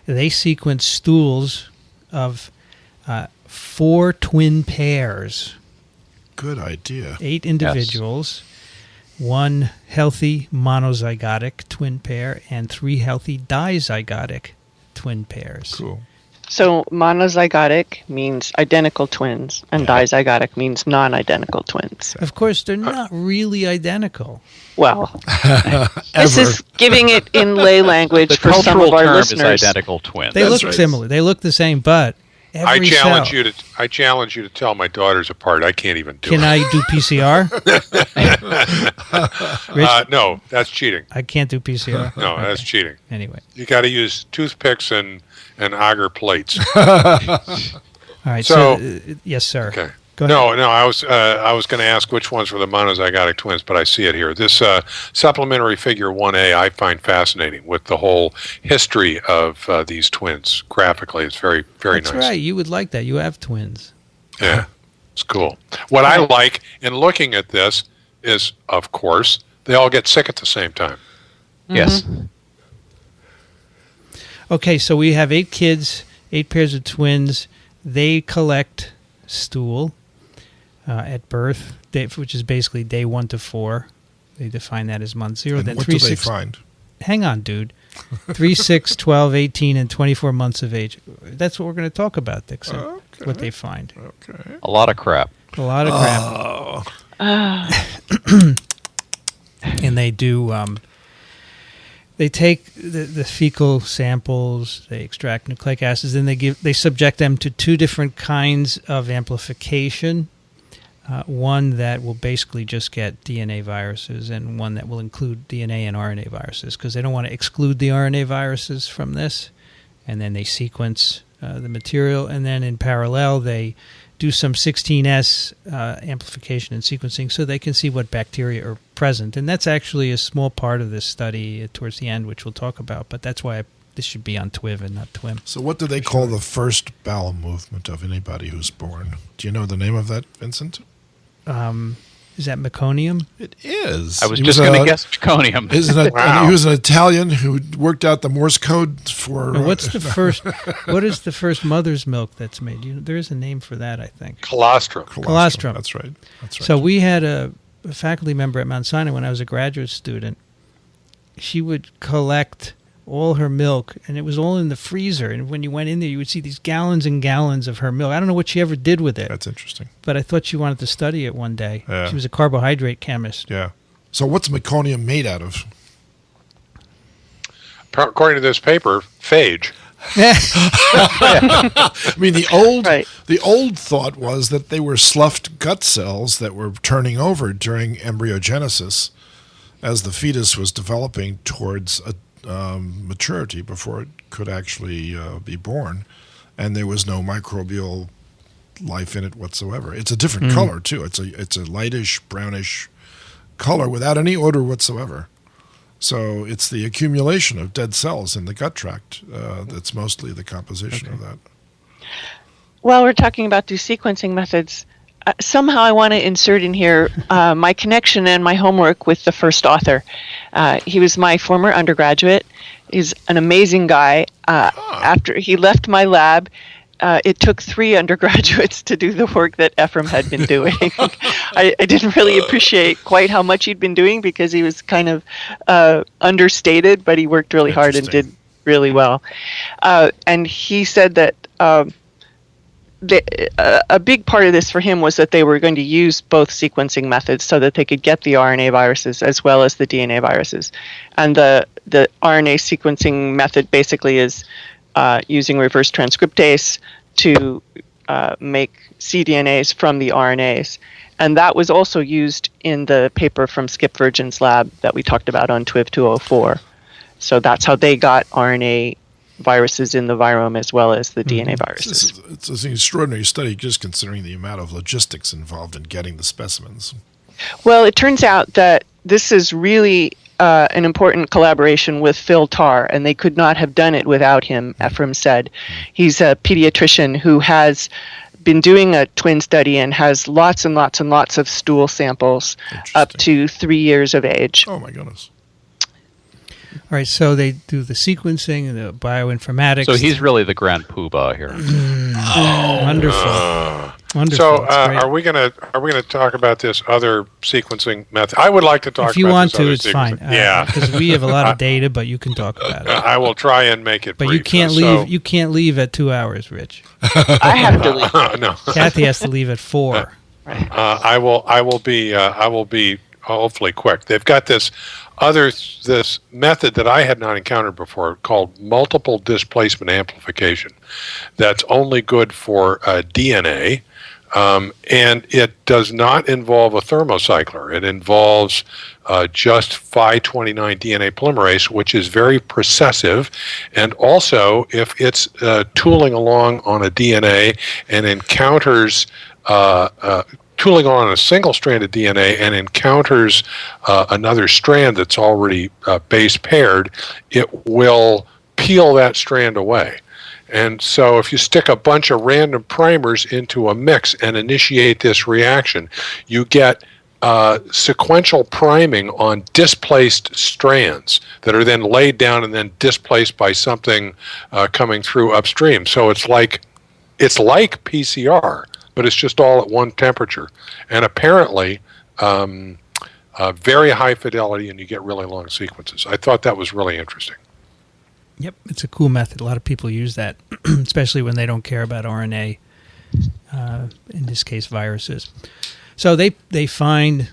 they sequenced stools of 4 twin pairs. Good idea. 8 individuals, 1 healthy monozygotic twin pair, and 3 healthy dizygotic twin pairs. Cool. So monozygotic means identical twins, and dizygotic means non-identical twins. Of course, they're not really identical. Well, this is giving it in lay language The for some of cultural our term listeners. is identical twins. They look right. similar. They look the same, but every I challenge you to tell my daughters apart. I can't even do Can it. I do PCR? Rich, No, that's cheating. I can't do PCR. No, that's cheating. Anyway. You got to use toothpicks and agar plates. All right. So, yes, sir. Okay. Go ahead. No. I was going to ask which ones were the monozygotic twins, but I see it here. This supplementary figure 1A I find fascinating with the whole history of these twins. Graphically, it's very, very That's nice. right. You would like that. You have twins. Yeah, it's cool. What I like in looking at this is, of course, they all get sick at the same time. Yes. Okay, so we have 8 kids, 8 pairs of twins. They collect stool at birth, which is basically day 1 to 4. They define that as month 0. And Then what 3, do they 6, find? hang on, dude. 3, 6, 12, 18, and 24 months of age. That's what we're going to talk about, Dickson. Okay. What they find. Okay. A lot of crap. A lot of crap. And they do. They take the fecal samples. They extract nucleic acids, and they subject them to 2 different kinds of amplification. One that will basically just get DNA viruses, and one that will include DNA and RNA viruses, because they don't want to exclude the RNA viruses from this. And then they sequence the material, and then in parallel they do some 16S amplification and sequencing so they can see what bacteria are present. And that's actually a small part of this study towards the end, which we'll talk about. But that's why this should be on TWiV and not TWIM. So what do they call the first bowel movement of anybody who's born? Do you know the name of that, Vincent? Is that meconium? It is. I was just going to guess zirconium. Wow. He was an Italian who worked out the Morse code for... What's the first? What is the first mother's milk that's made? There is a name for that, I think. Colostrum. Colostrum. That's right. So we had a faculty member at Mount Sinai when I was a graduate student. She would collect all her milk, and it was all in the freezer. And when you went in there, you would see these gallons and gallons of her milk. I don't know what she ever did with it. That's interesting. But I thought she wanted to study it one day. Yeah. She was a carbohydrate chemist. Yeah. So what's meconium made out of? According to this paper, phage. I mean, the old thought was that they were sloughed gut cells that were turning over during embryogenesis as the fetus was developing towards maturity before it could actually be born, and there was no microbial life in it whatsoever. It's a different color too. It's a lightish brownish color without any odor whatsoever. So it's the accumulation of dead cells in the gut tract that's mostly the composition of that. While we're talking about these sequencing methods, somehow I want to insert in here my connection and my homework with the first author. He was my former undergraduate. He's an amazing guy. After he left my lab, it took 3 undergraduates to do the work that Ephraim had been doing. I didn't really appreciate quite how much he'd been doing because he was kind of understated, but he worked really hard and did really well. And he said that a big part of this for him was that they were going to use both sequencing methods so that they could get the RNA viruses as well as the DNA viruses. And the RNA sequencing method basically is using reverse transcriptase to make cDNAs from the RNAs. And that was also used in the paper from Skip Virgin's lab that we talked about on TWiV 204. So that's how they got RNA viruses in the virome as well as the DNA viruses. It's an extraordinary study just considering the amount of logistics involved in getting the specimens. Well, it turns out that this is really an important collaboration with Phil Tarr, and they could not have done it without him, Ephraim said. He's a pediatrician who has been doing a twin study and has lots and lots and lots of stool samples up to 3 years of age. Oh, my goodness. All right, so they do the sequencing and the bioinformatics. So he's really the grand poobah here. Wonderful. Wonderful. So are we gonna talk about this other sequencing method? I would like to talk. If you about want this to, other it's fine. Yeah, because we have a lot of data, but you can talk about it. I will try and make it. But brief. you can't leave. You can't leave at 2 hours, Rich. I have to leave. No, Kathy has to leave at 4. I will be hopefully quick. They've got this method that I had not encountered before called multiple displacement amplification. That's only good for DNA, and it does not involve a thermocycler. It involves just Phi-29 DNA polymerase, which is very precessive, and also if it's tooling along on a DNA and encounters tooling on a single strand of DNA and encounters another strand that's already base paired, it will peel that strand away. And so if you stick a bunch of random primers into a mix and initiate this reaction, you get sequential priming on displaced strands that are then laid down and then displaced by something coming through upstream. So it's like PCR, but it's just all at one temperature. And apparently, very high fidelity, and you get really long sequences. I thought that was really interesting. Yep, it's a cool method. A lot of people use that, especially when they don't care about RNA, in this case, viruses. So they find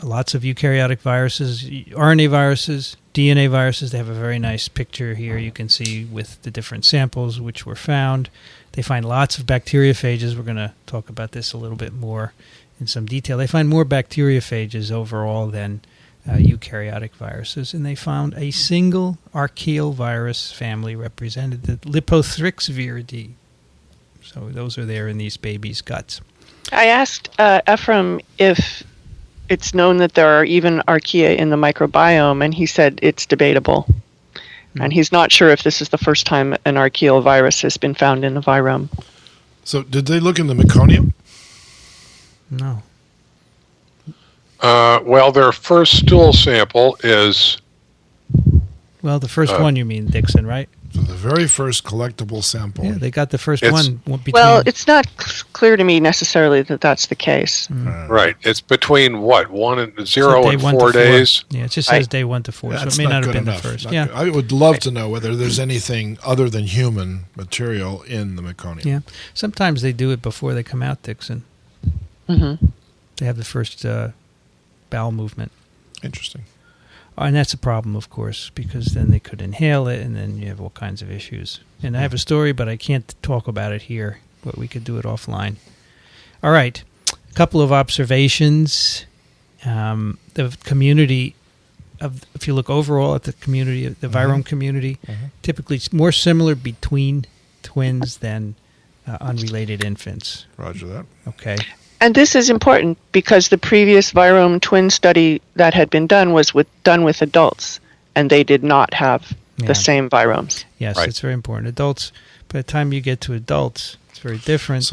lots of eukaryotic viruses, RNA viruses, DNA viruses. They have a very nice picture here you can see with the different samples which were found. They find lots of bacteriophages. We're going to talk about this a little bit more in some detail. They find more bacteriophages overall than eukaryotic viruses, and they found a single archaeal virus family represented, the Lipothrixviridae. So those are there in these babies' guts. I asked Ephraim if it's known that there are even archaea in the microbiome, and he said it's debatable. And he's not sure if this is the first time an archaeal virus has been found in the virome. So did they look in the meconium? No. Well, their first stool sample is... Well, the first one you mean, Dickson, right? So the very first collectible sample. Yeah, they got the first one. Between, well, it's not clear to me necessarily that that's the case. Right. It's between what? 0 and 4 days? Yeah, it just says day 1 to 4, so it may not have been enough. the first. I would love to know whether there's anything other than human material in the meconium. Yeah. Sometimes they do it before they come out, Dickson. Mm-hmm. They have the first bowel movement. Interesting. And that's a problem, of course, because then they could inhale it, and then you have all kinds of issues. And I have a story, but I can't talk about it here, but we could do it offline. All right. A couple of observations. The community, if you look overall at the community, the virome community, typically it's more similar between twins than unrelated infants. Roger that. Okay. And this is important because the previous virome twin study that had been done was done with adults, and they did not have the same viromes. Yes, right. It's very important. Adults, by the time you get to adults, it's very different.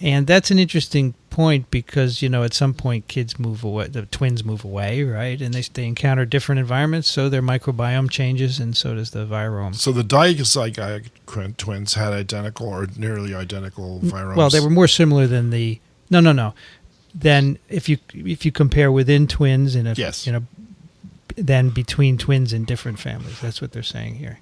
And that's an interesting point because, at some point kids move away, the twins move away, right? And they encounter different environments, so their microbiome changes, and so does the virome. So the dizygotic twins had identical or nearly identical viromes? Well, they were more similar than the... No. Then if you compare within twins then between twins in different families. That's what they're saying here.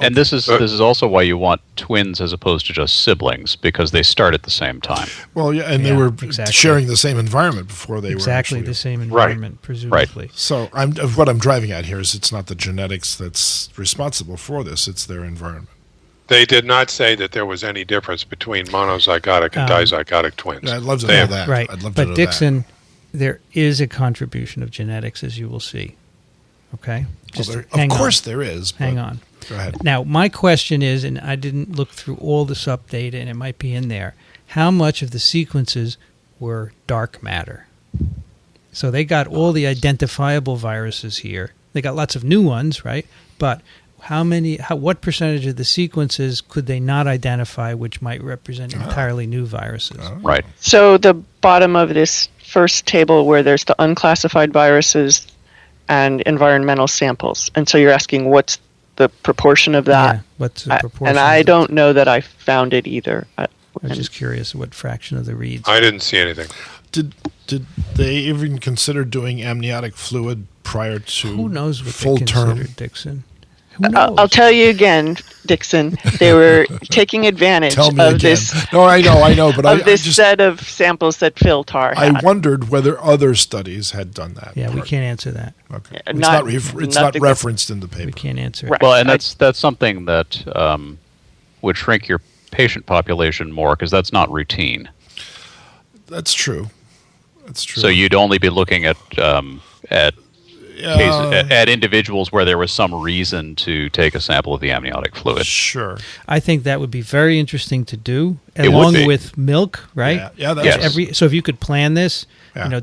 And this is also why you want twins as opposed to just siblings, because they start at the same time. Well, yeah, and they were sharing the same environment before they were exactly the same environment, presumably. Right. So what I'm driving at here is it's not the genetics that's responsible for this; it's their environment. They did not say that there was any difference between monozygotic and dizygotic twins. Yeah, I'd love to know that. Right. I'd love to know but Dickson, there is a contribution of genetics, as you will see. Okay? Of course there is. Hang on. Go ahead. Now, my question is, and I didn't look through all the sub data, and it might be in there, how much of the sequences were dark matter? So they got all the identifiable viruses here. They got lots of new ones, right? But what percentage of the sequences could they not identify, which might represent entirely new viruses? Right. So the bottom of this first table where there's the unclassified viruses and environmental samples. And so you're asking what's the proportion of that? Yeah, what's the proportion? And I don't know that I found it either. I was just curious what fraction of the reads. I didn't see anything. Did they even consider doing amniotic fluid prior to Who knows what full they term? considered, Dickson? Who knows? I'll tell you again, Dickson. They were taking advantage Tell me of again. this. No, I know, but of this set of samples that Phil Tarr had. I wondered whether other studies had done that. Yeah, we can't answer that. Okay, Yeah, it's not referenced in the paper. We can't answer it. Right. Well, and that's something that would shrink your patient population more, because that's not routine. That's true. That's true. So you'd only be looking at individuals where there was some reason to take a sample of the amniotic fluid. Sure. I think that would be very interesting to do, It would along be. with milk, right? Yeah, that's Yes. So if you could plan this,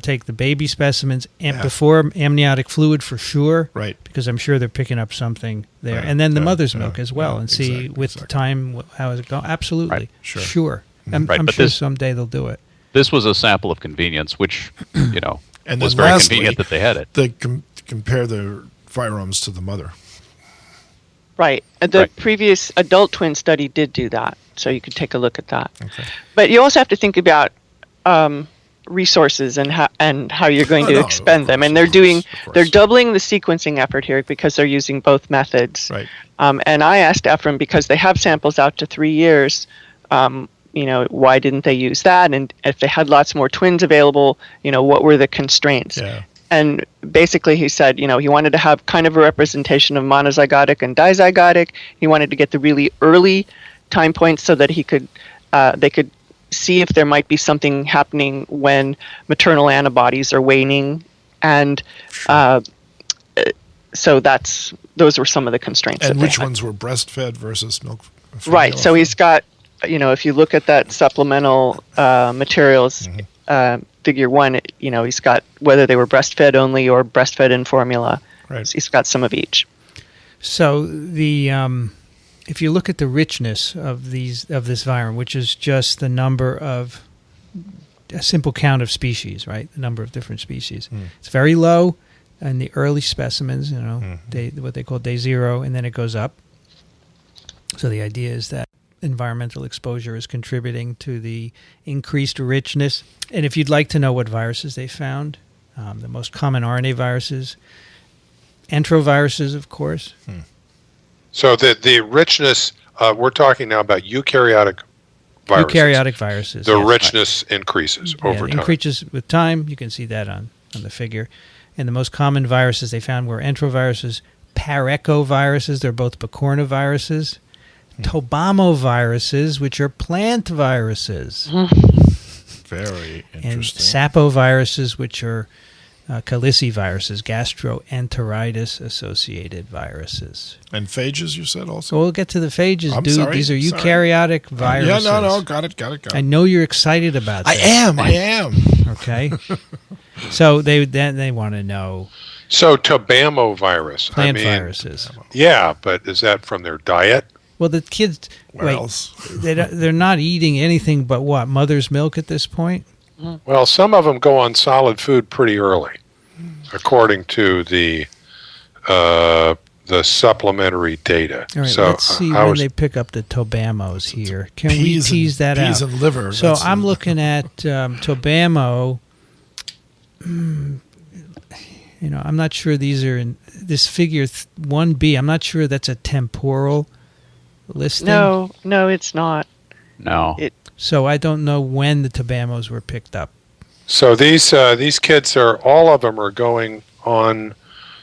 take the baby specimens before amniotic fluid for sure, right? Because I'm sure they're picking up something there, Right. and then the mother's milk as well, and see exactly, with time how is it going. Absolutely, Right. sure. I'm But sure this- someday they'll do it. This was a sample of convenience, which And was then very lastly, convenient that they had it. They compare the viromes to the mother. Right. The Right. previous adult twin study did do that, so you could take a look at that. Okay. But you also have to think about resources and how you're going to expend them. And they're doubling the sequencing effort here because they're using both methods. Right. And I asked Ephraim, because they have samples out to 3 years, why didn't they use that? And if they had lots more twins available, what were the constraints? Yeah. And basically he said, he wanted to have kind of a representation of monozygotic and dizygotic. He wanted to get the really early time points so that they could see if there might be something happening when maternal antibodies are waning. And so those were some of the constraints. And that which they had. ones were breastfed versus milk? Right. So he's got, if you look at that supplemental materials, figure 1, he's got whether they were breastfed only or breastfed in formula. Right. So he's got some of each. So if you look at the richness of this virome, which is just the number of a simple count of species, right? The number of different species. It's very low in the early specimens, what they call day 0, and then it goes up. So the idea is that environmental exposure is contributing to the increased richness. And if you'd like to know what viruses they found, the most common RNA viruses, enteroviruses, of course. So the richness, we're talking now about eukaryotic viruses. Eukaryotic viruses. The yes. richness increases over it time. increases with time. You can see that on the figure. And the most common viruses they found were enteroviruses, parechoviruses. They're both picornaviruses. Tobamoviruses, which are plant viruses. Very And interesting. sapoviruses, which are caliciviruses, gastroenteritis-associated viruses. And phages, you said also? So we'll get to the phages, I'm dude. sorry, These are sorry. eukaryotic viruses. Yeah, no, got it. I know you're excited about I this. am. Okay. So they want to know So tobamovirus. plant viruses. Yeah, but is that from their diet? Well, the kids, Where else? they're not eating anything but what? Mother's milk at this point? Well, some of them go on solid food pretty early, according to the supplementary data. All right, so let's see when they pick up the Tobamos here. Can we tease that out? Peas and liver. So I'm looking at Tobamo. I'm not sure these are in this figure 1B. I'm not sure that's a temporal listing. No, it's not. No. So I don't know when the Tobamos were picked up. So these kids all of them are going on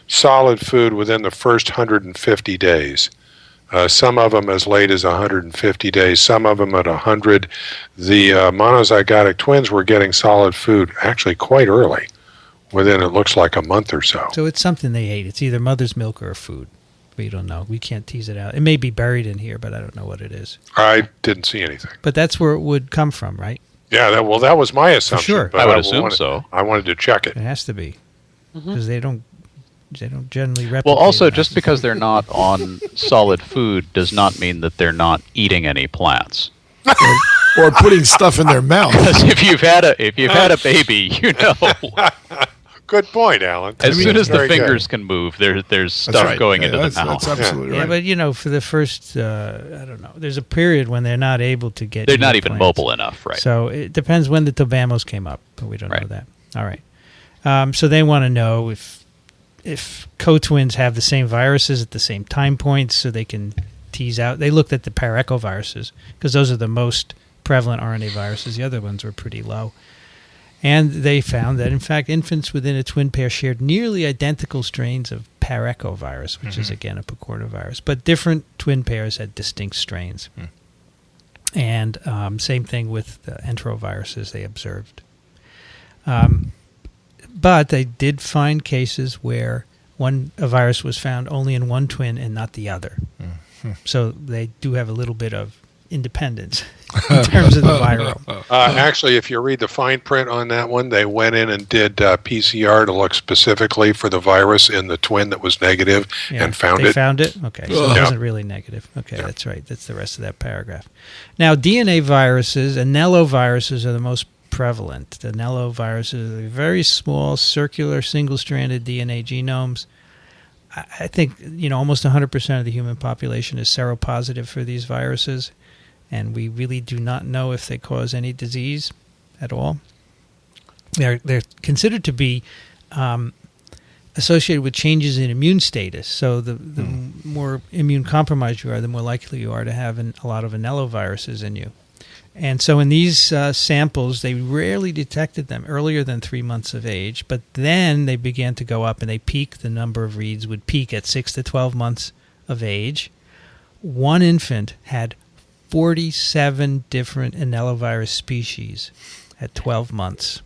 solid food within the first 150 days. Some of them as late as 150 days, some of them at 100. The monozygotic twins were getting solid food actually quite early, within it looks like a month or so. So it's something they ate. It's either mother's milk or food. We don't know. We can't tease it out. It may be buried in here, but I don't know what it is. I didn't see anything. But that's where it would come from, right? Yeah, that was my assumption. Sure. But I would assume so. I wanted to check it. It has to be. Because they don't generally replicate. Well, also, just because they're not on solid food does not mean that they're not eating any plants. or putting stuff in their mouth. Because if you've had a baby, you know. Good point, Alan. As soon as the Very fingers good. can move, there's stuff going into the mouth. That's absolutely Yeah, right. but for the first, I don't know. There's a period when they're not able to get. They're new not even plants. mobile enough, right? So it depends when the Tobamos came up, but we don't know Right. that. All right. So they want to know if co-twins have the same viruses at the same time points, so they can tease out. They looked at the parechoviruses because those are the most prevalent RNA viruses. The other ones were pretty low. And they found that, in fact, infants within a twin pair shared nearly identical strains of parechovirus, which is, again, a picornavirus. But different twin pairs had distinct strains. And same thing with the enteroviruses they observed. But they did find cases where a virus was found only in one twin and not the other. So they do have a little bit of independence in terms of the virome. Actually, if you read the fine print on that one, they went in and did PCR to look specifically for the virus in the twin that was negative and found They it. found it? Okay, so it wasn't really negative. Okay, that's right. That's the rest of that paragraph. Now, DNA viruses, anelloviruses, are the most prevalent. The anelloviruses are very small, circular, single-stranded DNA genomes. I think, almost 100% of the human population is seropositive for these viruses, and we really do not know if they cause any disease at all. They're considered to be associated with changes in immune status. So the more immune compromised you are, the more likely you are to have a lot of anelloviruses in you. And so in these samples, they rarely detected them earlier than 3 months of age, but then they began to go up, and they peaked. The number of reads would peak at 6 to 12 months of age. One infant had 47 different anellovirus species at 12 months.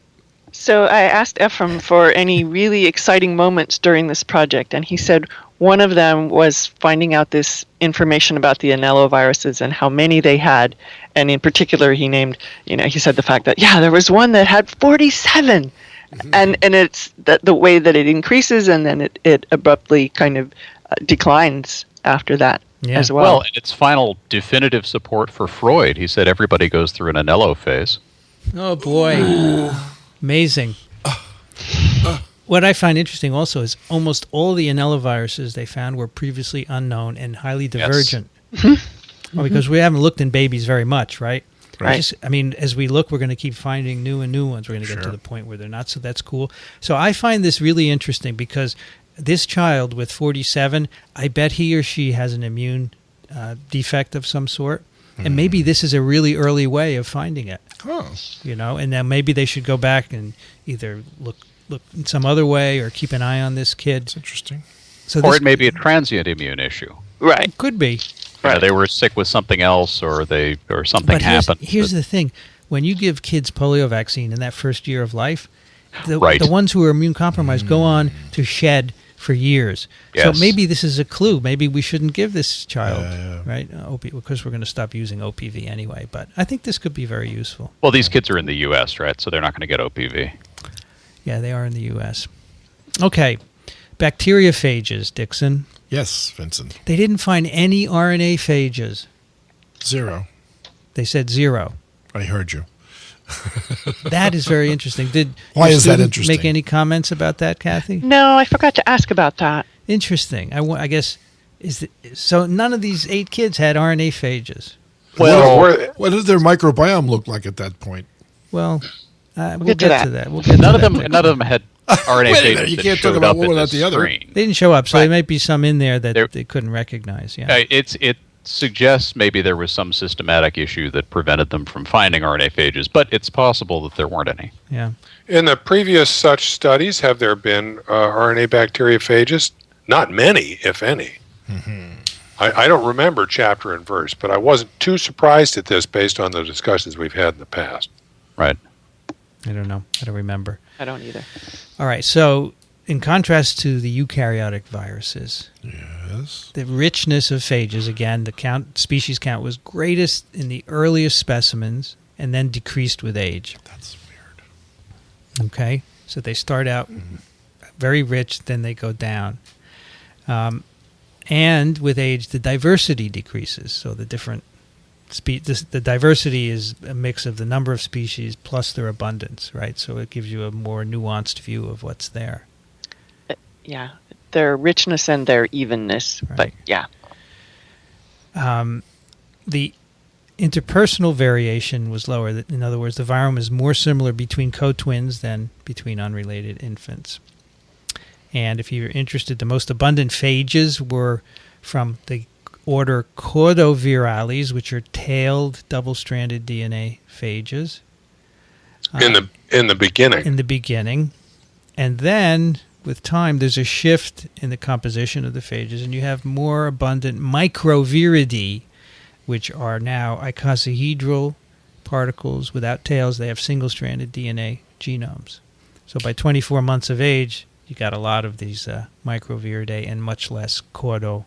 So I asked Ephraim for any really exciting moments during this project, and he said one of them was finding out this information about the anelloviruses and how many they had. And in particular, he named, he said the fact that, there was one that had 47. And it's the way that it increases and then it abruptly kind of declines after that as well. Well, and its final definitive support for Freud, he said everybody goes through an anello phase. Oh, boy. Amazing. What I find interesting also is almost all the anelloviruses they found were previously unknown and highly divergent. Well, because we haven't looked in babies very much, right? Right. As we look, we're going to keep finding new ones. We're going to get to the point where they're not, so that's cool. So I find this really interesting because this child with 47, I bet he or she has an immune defect of some sort. And maybe this is a really early way of finding it. Oh. And then maybe they should go back and either look in some other way or keep an eye on this kid. It's interesting. Or it may be a transient immune issue. Right. Could be. Right. They were sick with something else, or something happened. Here's the thing: when you give kids polio vaccine in that first year of life, the ones who are immune compromised go on to shed for years. Yes. So maybe this is a clue. Maybe we shouldn't give this child, right? Because we're going to stop using OPV anyway. But I think this could be very useful. Well, these kids are in the U.S., right? So they're not going to get OPV. Yeah, they are in the U.S. Okay, bacteriophages, Dickson. Yes, Vincent. They didn't find any RNA phages. 0. They said 0. I heard you. That is very interesting. Did Why your is that student interesting? make any comments about that, Kathy? No, I forgot to ask about that. Interesting. I guess so. None of these 8 kids had RNA phages. Well, What did their microbiome look like at that point? Well, we'll get to get to that. that. We'll get None to of them. that. None of them had RNA Wait a minute, phages you that can't talk showed about up one in without the the other. screen. They didn't show up, so Right. there might be some in there that There- they couldn't recognize. Yeah. It suggests maybe there was some systematic issue that prevented them from finding RNA phages, but it's possible that there weren't any. Yeah. in the previous such studies, have there been RNA bacteriophages? Not many, if any. I don't remember chapter and verse, but I wasn't too surprised at this based on the discussions we've had in the past. Right. I don't know. I don't remember. I don't either. All right. So, in contrast to the eukaryotic viruses, Yes. the richness of phages, again, the species count was greatest in the earliest specimens and then decreased with age. That's weird. Okay? So they start out very rich, then they go down. And with age, the diversity decreases. So the different the diversity is a mix of the number of species plus their abundance, right? So it gives you a more nuanced view of what's there. Yeah, their richness and their evenness. Right. But yeah, The interpersonal variation was lower. In other words, the virome is more similar between co-twins than between unrelated infants. And if you're interested, the most abundant phages were from the order Cordovirales, which are tailed double-stranded DNA phages. In the beginning. In the beginning. And then, with time, there's a shift in the composition of the phages, and you have more abundant microviridae, which are now icosahedral particles without tails. They have single-stranded DNA genomes. So by 24 months of age, you got a lot of these microviridae and much less cordovirales.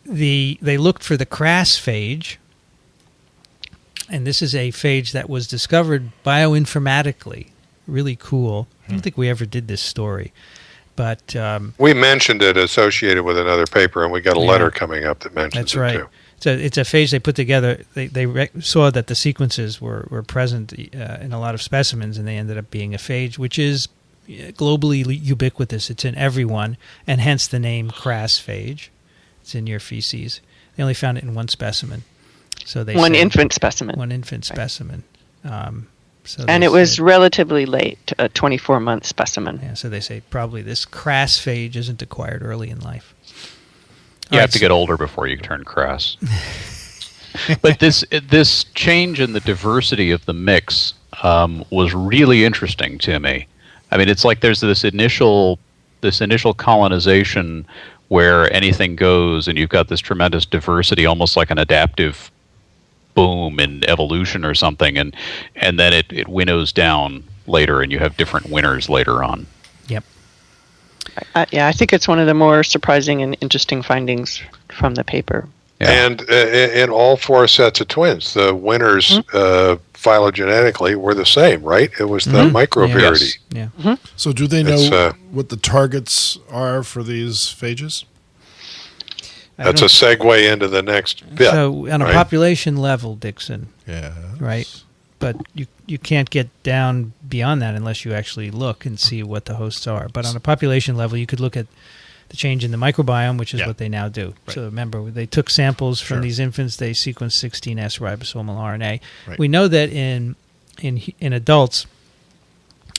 They looked for the Cras phage, and this is a phage that was discovered bioinformatically. Really cool. I don't think we ever did this story, but We mentioned it associated with another paper, and we got a letter coming up that mentions that's it right. too. So it's a phage they put together. They saw that the sequences were present in a lot of specimens, and they ended up being a phage, which is globally ubiquitous. It's in everyone, and hence the name Cras phage. It's in your feces. They only found it in one specimen. So they one say- infant specimen. One infant specimen. So And they it was say- relatively late, a 24-month specimen. Yeah, so they say probably this Cras phage isn't acquired early in life. You All have right, to so- get older before you turn crass. But this change in the diversity of the mix was really interesting to me. I mean, it's like there's this initial colonization where anything goes, and you've got this tremendous diversity, almost like an adaptive boom in evolution or something, and then it winnows down later, and you have different winners later on. Yep. Yeah, I think it's one of the more surprising and interesting findings from the paper. Yeah. And in all 4 sets of twins, the winners phylogenetically were the same, right? It was the microviridae. Yeah. So do they know It's, what the targets are for these phages? I That's a don't- segue into the next bit. So on a right? population level, Dickson, Yeah. right? But you can't get down beyond that unless you actually look and see what the hosts are. But on a population level, you could look at the change in the microbiome, which is Yeah. what they now do. Right. So remember, they took samples from Sure. these infants. They sequenced 16S ribosomal RNA. Right. We know that in adults.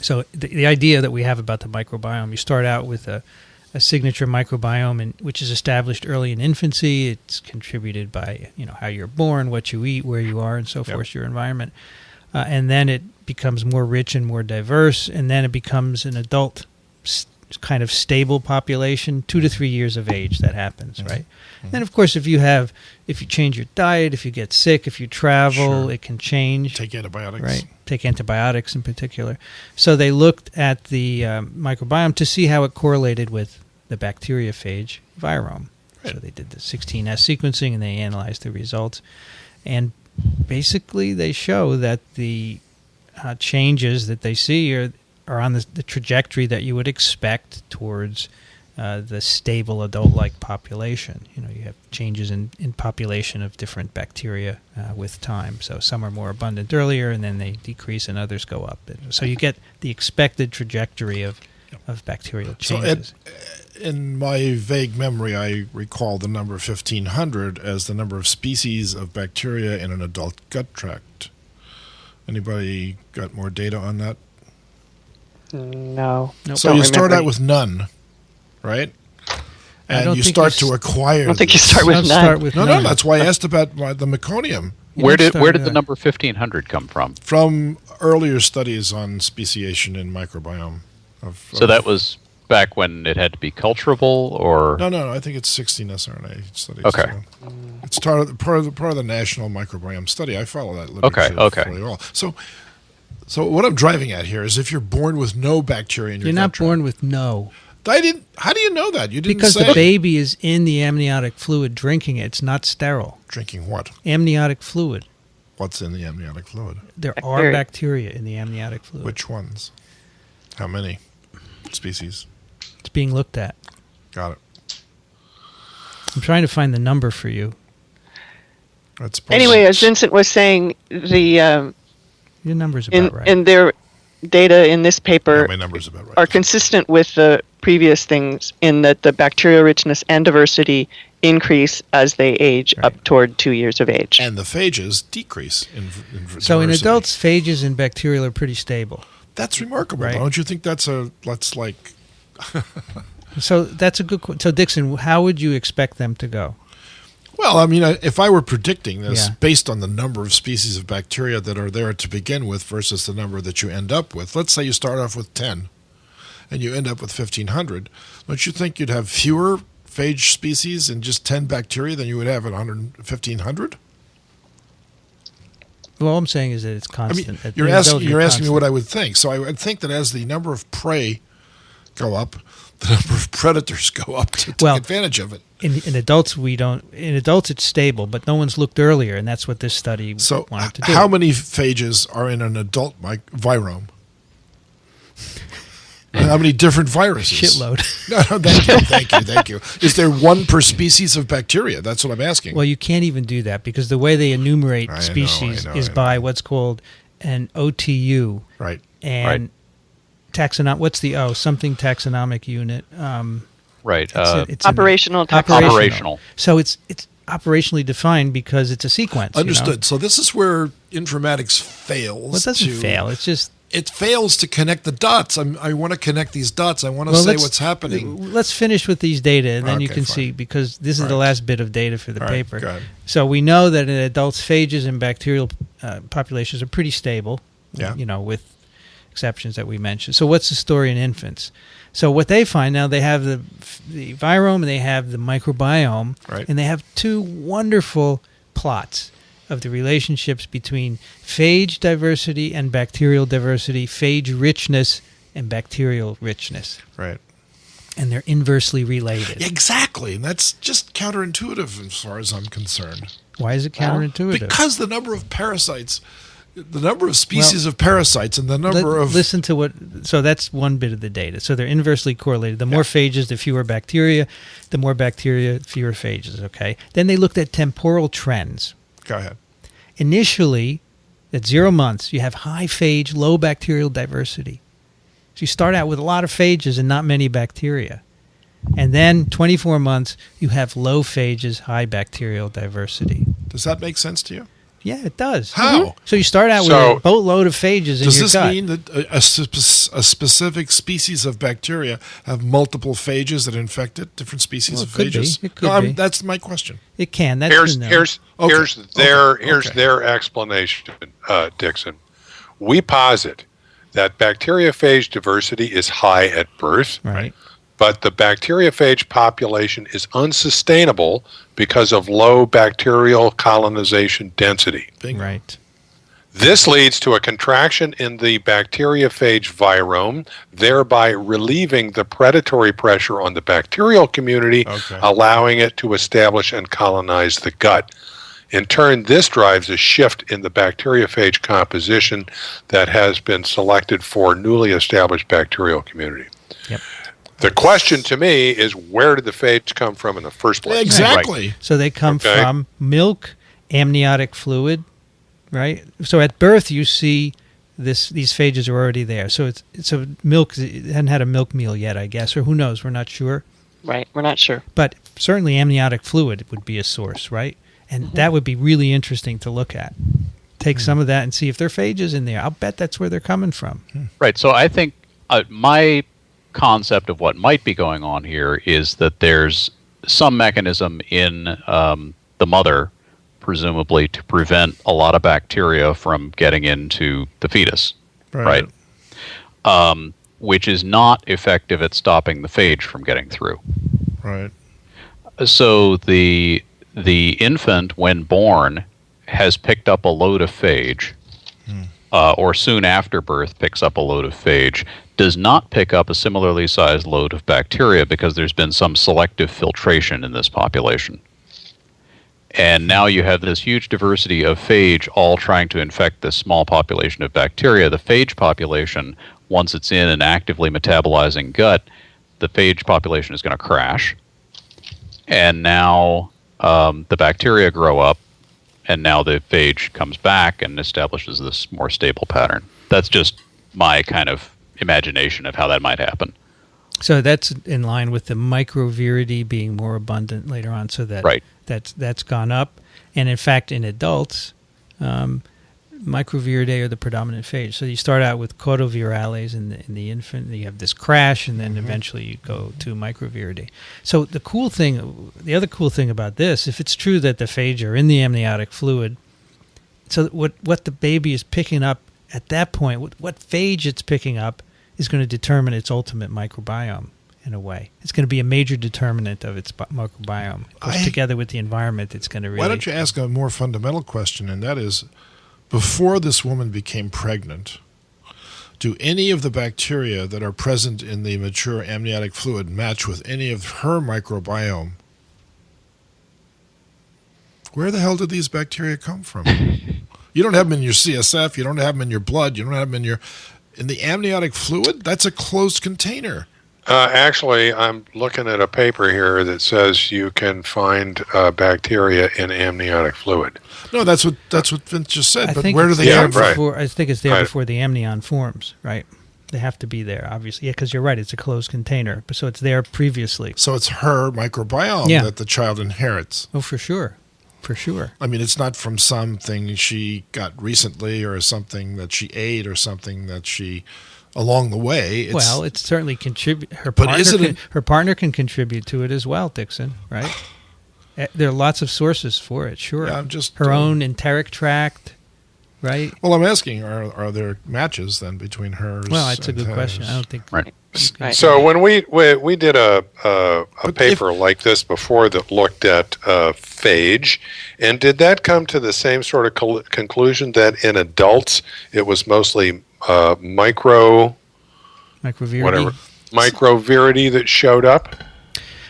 So the idea that we have about the microbiome, you start out with a signature microbiome, which is established early in infancy. It's contributed by how you're born, what you eat, where you are, and so forth, your environment. And then it becomes more rich and more diverse, and then it becomes an adult kind of stable population, 2 to 3 years of age that happens, right? Then, of course, if you change your diet, if you get sick, if you travel, Sure. it can change. Take antibiotics. Right, take antibiotics in particular. So they looked at the microbiome to see how it correlated with the bacteriophage virome. Right. So they did the 16S sequencing, and they analyzed the results. And basically, they show that the changes that they see are on the trajectory that you would expect towards the stable adult-like population. You have changes in population of different bacteria with time. So some are more abundant earlier, and then they decrease, and others go up. So you get the expected trajectory of bacterial changes. So in my vague memory, I recall the number 1,500 as the number of species of bacteria in an adult gut tract. Anybody got more data on that? No. Nope. So you start out with none, right? And you start to acquire. I don't think you start with none. No, that's why I asked about the meconium. Where did the number 1,500 come from? From earlier studies on speciation in microbiome. So that was back when it had to be culturable, or no. I think it's 16 sRNA studies. Okay. So it's part of the national microbiome study. I follow that literature fairly well. So what I'm driving at here is if you're born with no bacteria in your gut not tract. born with no. How do you know that? You didn't Because say. the baby is in the amniotic fluid drinking it. It's not sterile. Drinking what? Amniotic fluid. What's in the amniotic fluid? There are bacteria in the amniotic fluid. Which ones? How many species? It's being looked at. Got it. I'm trying to find the number for you. Anyway, as Vincent was saying, your number's about right. In their data in this paper my number's about right. are consistent with the previous things in that the bacterial richness and diversity increase as they age up toward 2 years of age. And the phages decrease in So diversity. in adults, phages and bacterial are pretty stable. That's remarkable. Right. Don't you think that's like... So that's a good... So Dickson, how would you expect them to go? Well, I mean, if I were predicting this based on the number of species of bacteria that are there to begin with versus the number that you end up with, let's say you start off with 10 and you end up with 1,500, don't you think you'd have fewer phage species in just 10 bacteria than you would have in 1,500? Well, all I'm saying is that it's constant. I mean, you're asking me what I would think. So I would think that as the number of prey go up, the number of predators go up to take advantage of it. In adults, In adults, it's stable, but no one's looked earlier, and that's what this study wanted to do. How many phages are in an adult virome? How many different viruses? Shitload. No, thank you. Is there one per species of bacteria? That's what I'm asking. Well, you can't even do that because the way they enumerate species is by what's called an OTU. Right. And what's the O? Something taxonomic unit. Right. It's operational. Operational. So it's operationally defined because it's a sequence. Understood. So this is where informatics fails. Well, it doesn't fail. It's just... It fails to connect the dots. I want to connect these dots. I want to say what's happening. Let's finish with these data, and then you can see, because this is the last bit of data for the paper. Go ahead. So we know that in adults, phages and bacterial populations are pretty stable, with exceptions that we mentioned. So what's the story in infants? So what they find now, they have the virome and they have the microbiome, and they have two wonderful plots of the relationships between phage diversity and bacterial diversity, phage richness and bacterial richness. Right. And they're inversely related. Exactly. And that's just counterintuitive as far as I'm concerned. Why is it counterintuitive? Because the number of parasites, the number of species of parasites and the number of... Listen to what... So that's one bit of the data. So they're inversely correlated. The more phages, the fewer bacteria. The more bacteria, fewer phages, okay? Then they looked at temporal trends. Go ahead. Initially, at 0 months, you have high phage, low bacterial diversity. So you start out with a lot of phages and not many bacteria. And then 24 months, you have low phages, high bacterial diversity. Does that make sense to you? Yeah, it does. How? Mm-hmm. So you start out with a boatload of phages in your gut. Does this mean that a specific species of bacteria have multiple phages that infect it, different species of phages? It could be. That's my question. It can. Here's their explanation, Dickson. We posit that bacteriophage diversity is high at birth. Right. But the bacteriophage population is unsustainable because of low bacterial colonization density. Right. This leads to a contraction in the bacteriophage virome, thereby relieving the predatory pressure on the bacterial community, allowing it to establish and colonize the gut. In turn, this drives a shift in the bacteriophage composition that has been selected for newly established bacterial community. Yep. The question to me is, where did the phage come from in the first place? Exactly. Right. So they come from milk, amniotic fluid, right? So at birth you see these phages are already there. So it's milk. It hadn't had a milk meal yet, I guess, or who knows? We're not sure. Right, we're not sure. But certainly amniotic fluid would be a source, right? And that would be really interesting to look at. Take some of that and see if there are phages in there. I'll bet that's where they're coming from. Right. So I think my concept of what might be going on here is that there's some mechanism in the mother, presumably to prevent a lot of bacteria from getting into the fetus, right? Which is not effective at stopping the phage from getting through. Right. So the infant, when born, has picked up a load of phage, or soon after birth picks up a load of phage, does not pick up a similarly sized load of bacteria because there's been some selective filtration in this population. And now you have this huge diversity of phage all trying to infect this small population of bacteria. The phage population, once it's in an actively metabolizing gut, the phage population is going to crash. And now the bacteria grow up, and now the phage comes back and establishes this more stable pattern. That's just my kind of imagination of how that might happen. So that's in line with the microviridae being more abundant later on. So that that's gone up, and in fact, in adults, microviridae are the predominant phage. So you start out with caudovirales in the infant, you have this crash, and then eventually you go to microviridae. So the other cool thing about this, if it's true that the phage are in the amniotic fluid, so what the baby is picking up at that point, what phage it's picking up is going to determine its ultimate microbiome in a way. It's going to be a major determinant of its microbiome. Together with the environment, it's going to really... Why don't you ask a more fundamental question, and that is, before this woman became pregnant, do any of the bacteria that are present in the mature amniotic fluid match with any of her microbiome? Where the hell did these bacteria come from? You don't have them in your CSF, you don't have them in your blood, you don't have them in the amniotic fluid? That's a closed container. Actually, I'm looking at a paper here that says you can find bacteria in amniotic fluid. No, that's what Vince just said. But where do they come from? I think it's there before the amnion forms, right? They have to be there, obviously. Yeah, because you're right. It's a closed container. So it's there previously. So it's her microbiome that the child inherits. Oh, for sure. For sure. I mean, it's not from something she got recently or something that she ate or something that she... along the way. It certainly contribute. Her partner can contribute to it as well, Dickson, right? There are lots of sources for it, sure. Yeah, I'm just her own enteric tract, right? Well, I'm asking, are there matches then between hers? Well, that's a good question. I don't think. Right. So when we did a paper like this before that looked at phage, and did that come to the same sort of conclusion that in adults it was mostly microviridae that showed up?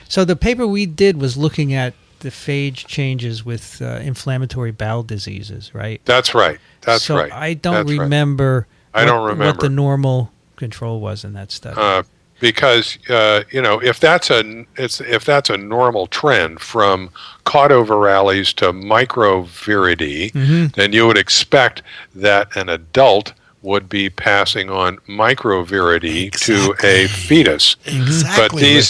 So the paper we did was looking at the phage changes with inflammatory bowel diseases, right? That's right. That's so right. I don't remember. I don't remember what the normal control was in that study. Because if that's a normal trend from caudovirales to microviridae, then you would expect that an adult would be passing on microviridae to a fetus. Exactly.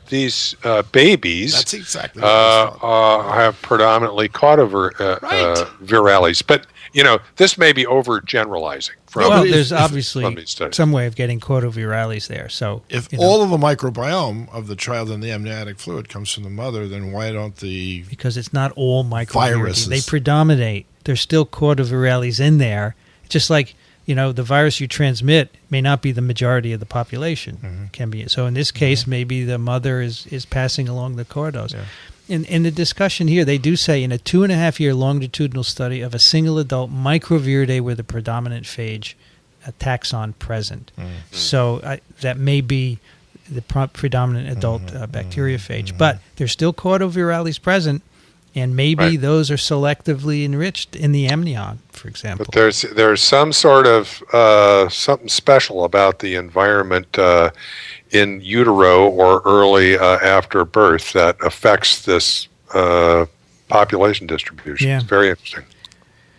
These babies That's exactly have predominantly caudovirales. But, this may be overgeneralizing. There's obviously some way of getting caudovirales there. So if all of the microbiome of the child in the amniotic fluid comes from the mother, then why don't because it's not all microviruses. They predominate. There's still caudovirales in there. Just like, the virus you transmit may not be the majority of the population. Can be. So in this case, maybe the mother is passing along the caudos. Yeah. In the discussion here, they do say in a 2.5-year longitudinal study of a single adult, microviridae were the predominant phage taxon present. So that may be the predominant adult bacteriophage. But there's still caudovirales present, And maybe those are selectively enriched in the amnion, for example. But there's some sort of something special about the environment in utero or early after birth that affects this population distribution. Yeah. It's very interesting.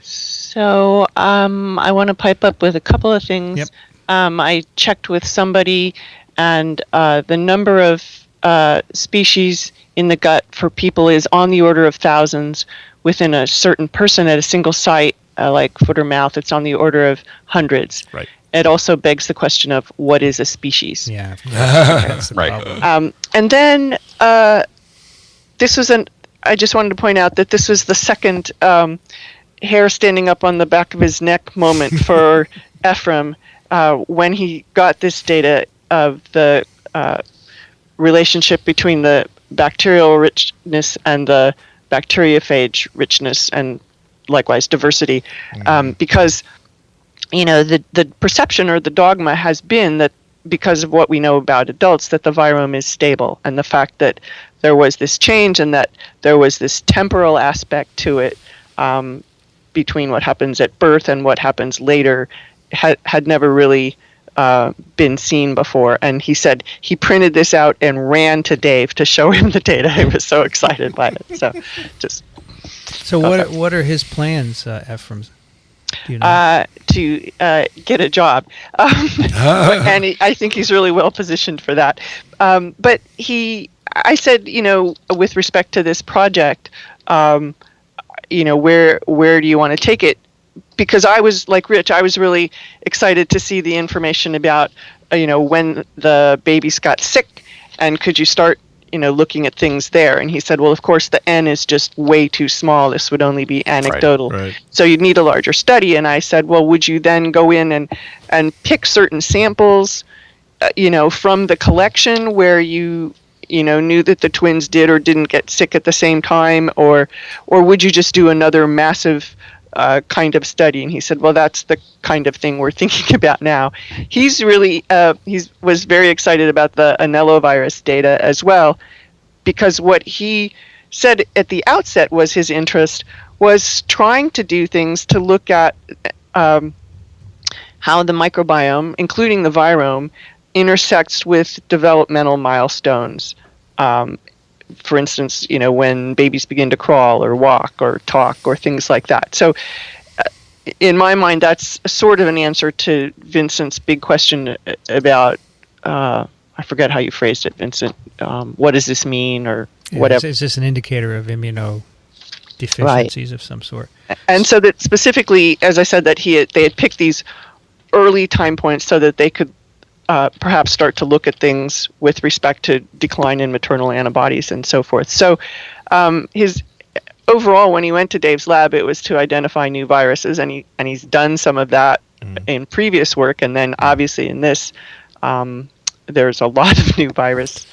So I want to pipe up with a couple of things. Yep. I checked with somebody, and the number of species in the gut for people is on the order of thousands. Within a certain person at a single site, like foot or mouth, it's on the order of hundreds. Right. It also begs the question of what is a species. Yeah, that's the Right. problem. And then this was I just wanted to point out that this was the second hair standing up on the back of his neck moment for Ephraim when he got this data of the relationship between the bacterial richness and the bacteriophage richness, and likewise diversity, because the perception or the dogma has been that because of what we know about adults, that the virome is stable, and the fact that there was this change and that there was this temporal aspect to it between what happens at birth and what happens later had never really been seen before. And he said he printed this out and ran to Dave to show him the data. He was so excited by it. So what are his plans, Ephraim's? Do you know? To get a job, and I think he's really well positioned for that. But I said, with respect to this project, where do you want to take it? Because I was like Rich, I was really excited to see the information about, when the babies got sick, and could you start, looking at things there? And he said, well, of course, the N is just way too small. This would only be anecdotal. Right. So you'd need a larger study. And I said, well, would you then go in and pick certain samples, from the collection where you knew that the twins did or didn't get sick at the same time, or would you just do another massive kind of study? And he said, well, that's the kind of thing we're thinking about now. He's really was very excited about the Racaniello data as well, because what he said at the outset was his interest was trying to do things to look at how the microbiome, including the virome, intersects with developmental milestones. For instance, when babies begin to crawl or walk or talk or things like that. So in my mind, that's sort of an answer to Vincent's big question about, I forget how you phrased it, Vincent. What does this mean, or whatever? Is this an indicator of immunodeficiencies of some sort? And so that specifically, as I said, that they had picked these early time points so that they could perhaps start to look at things with respect to decline in maternal antibodies and so forth. So his overall, when he went to Dave's lab, it was to identify new viruses, and he's done some of that in previous work, and then obviously in this, there's a lot of new virus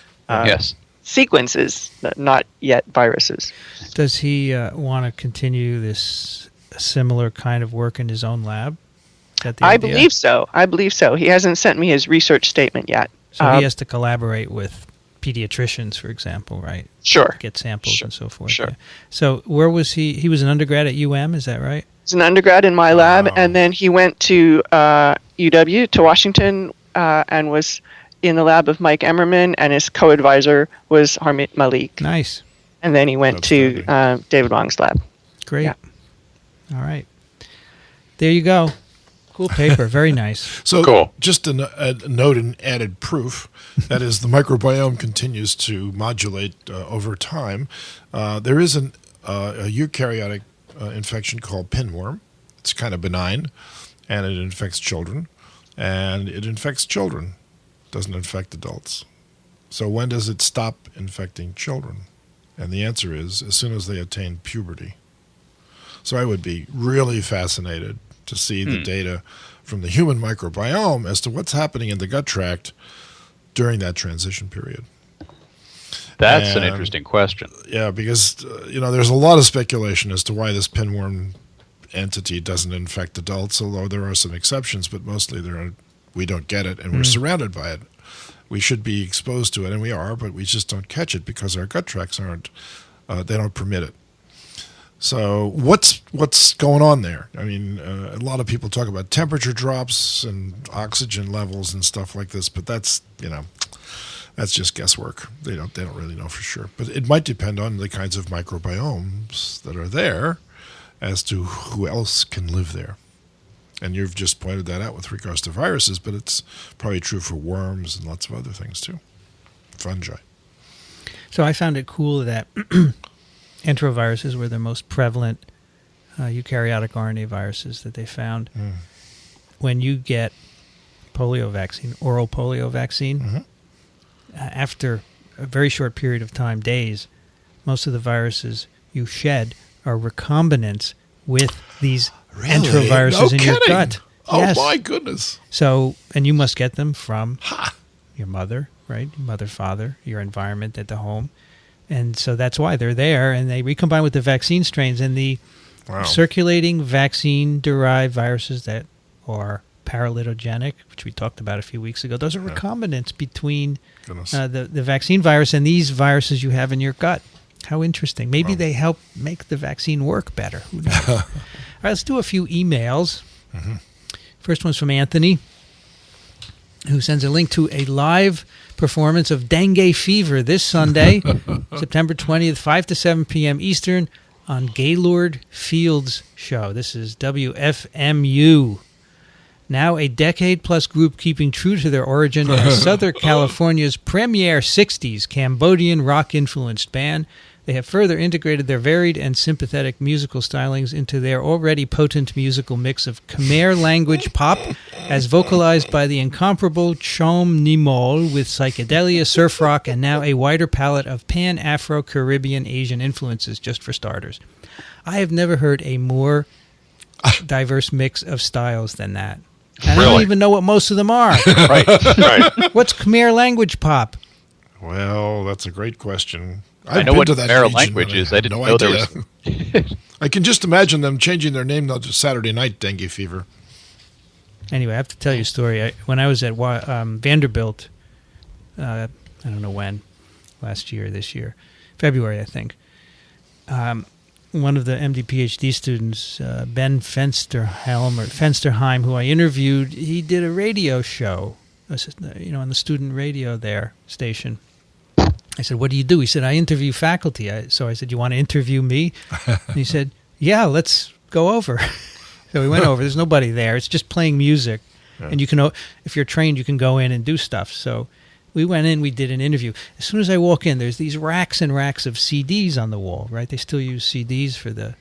sequences, not yet viruses. Does he want to continue this similar kind of work in his own lab? I believe so. He hasn't sent me his research statement yet. So he has to collaborate with pediatricians, for example, right? Sure. Get samples and so forth. Sure. Yeah. So where was he? He was an undergrad at UM, is that right? He's an undergrad in my lab, and then he went to UW, to Washington, and was in the lab of Mike Emmerman, and his co-advisor was Harmit Malik. Nice. And then he went to David Wong's lab. Great. Yeah. All right. There you go. Cool paper. Very nice. So cool. Just a note and added proof, that is, the microbiome continues to modulate over time. There is a eukaryotic infection called pinworm. It's kind of benign, and it infects children. And it infects children, doesn't infect adults. So when does it stop infecting children? And the answer is as soon as they attain puberty. So I would be really fascinated to see the data from the human microbiome as to what's happening in the gut tract during that transition period. That's an interesting question. Yeah, because there's a lot of speculation as to why this pinworm entity doesn't infect adults, although there are some exceptions, but mostly we don't get it, and we're surrounded by it. We should be exposed to it, and we are, but we just don't catch it because our gut tracts they don't permit it. So what's going on there? I mean, a lot of people talk about temperature drops and oxygen levels and stuff like this, but that's just guesswork. They don't really know for sure. But it might depend on the kinds of microbiomes that are there as to who else can live there. And you've just pointed that out with regards to viruses, but it's probably true for worms and lots of other things too. Fungi. So I found it cool that enteroviruses were the most prevalent eukaryotic RNA viruses that they found. When you get polio vaccine, oral polio vaccine, after a very short period of time, days, most of the viruses you shed are recombinants with these enteroviruses in your gut. Oh, yes. My goodness. So, and you must get them from your mother, right? Your mother, father, your environment at the home. And so that's why they're there, and they recombine with the vaccine strains. And the circulating vaccine-derived viruses that are paralitogenic, which we talked about a few weeks ago, those are recombinants between the vaccine virus and these viruses you have in your gut. How interesting. Maybe they help make the vaccine work better. Who knows? All right, let's do a few emails. First one's from Anthony, who sends a link to a live performance of Dengue Fever this Sunday, September 20th, 5 to 7 p.m. Eastern, on Gaylord Field's show. This is WFMU. Now a decade-plus group keeping true to their origin as Southern California's premier 60s Cambodian rock-influenced band, they have further integrated their varied and sympathetic musical stylings into their already potent musical mix of Khmer language pop, as vocalized by the incomparable Chom Nimol, with psychedelia, surf rock, and now a wider palette of Pan-Afro-Caribbean Asian influences, just for starters. I have never heard a more diverse mix of styles than that. And I don't even know what most of them are. Right. What's Khmer language pop? Well, that's a great question. I know what Khmer language is. I didn't know there was. I can just imagine them changing their name now to Saturday Night Dengue Fever. Anyway, I have to tell you a story. When I was at Vanderbilt, I don't know when, last year, this year, February, I think, one of the MD PhD students, Ben Fensterheim, who I interviewed, he did a radio show, on the student radio there station. I said, "What do you do?" He said, "I interview faculty." So I said, "You want to interview me?" And he said, "Yeah, let's go over." So we went over. There's nobody there. It's just playing music. Yeah. And you can, if you're trained, you can go in and do stuff. So we went in, we did an interview. As soon as I walk in, there's these racks and racks of CDs on the wall, right? They still use CDs for the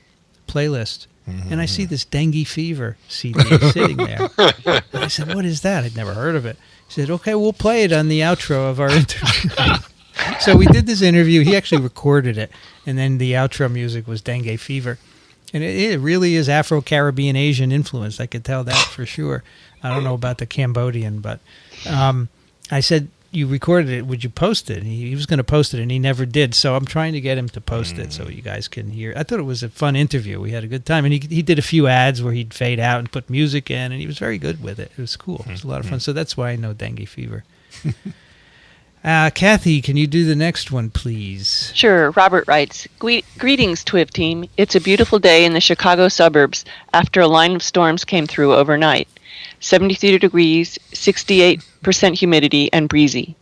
playlist. And I see this Dengue Fever CD sitting there. And I said, "What is that?" I'd never heard of it. He said, "Okay, we'll play it on the outro of our interview." So we did this interview. He actually recorded it. And then the outro music was Dengue Fever. And it really is Afro-Caribbean Asian influence. I could tell that for sure. I don't know about the Cambodian, but I said, "You recorded it. Would you post it?" And he was going to post it, and he never did. So I'm trying to get him to post it so you guys can hear. I thought it was a fun interview. We had a good time. And he did a few ads where he'd fade out and put music in, and he was very good with it. It was cool. It was a lot of fun. So that's why I know Dengue Fever. Kathy, can you do the next one, please? Sure. Robert writes, Greetings, TWiV team. It's a beautiful day in the Chicago suburbs after a line of storms came through overnight. 73 degrees, 68% humidity, and breezy.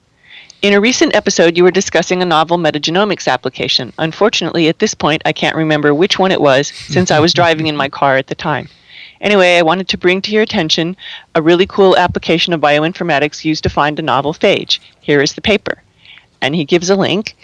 In a recent episode, you were discussing a novel metagenomics application. Unfortunately, at this point, I can't remember which one it was since I was driving in my car at the time. Anyway, I wanted to bring to your attention a really cool application of bioinformatics used to find a novel phage. Here is the paper. And he gives a link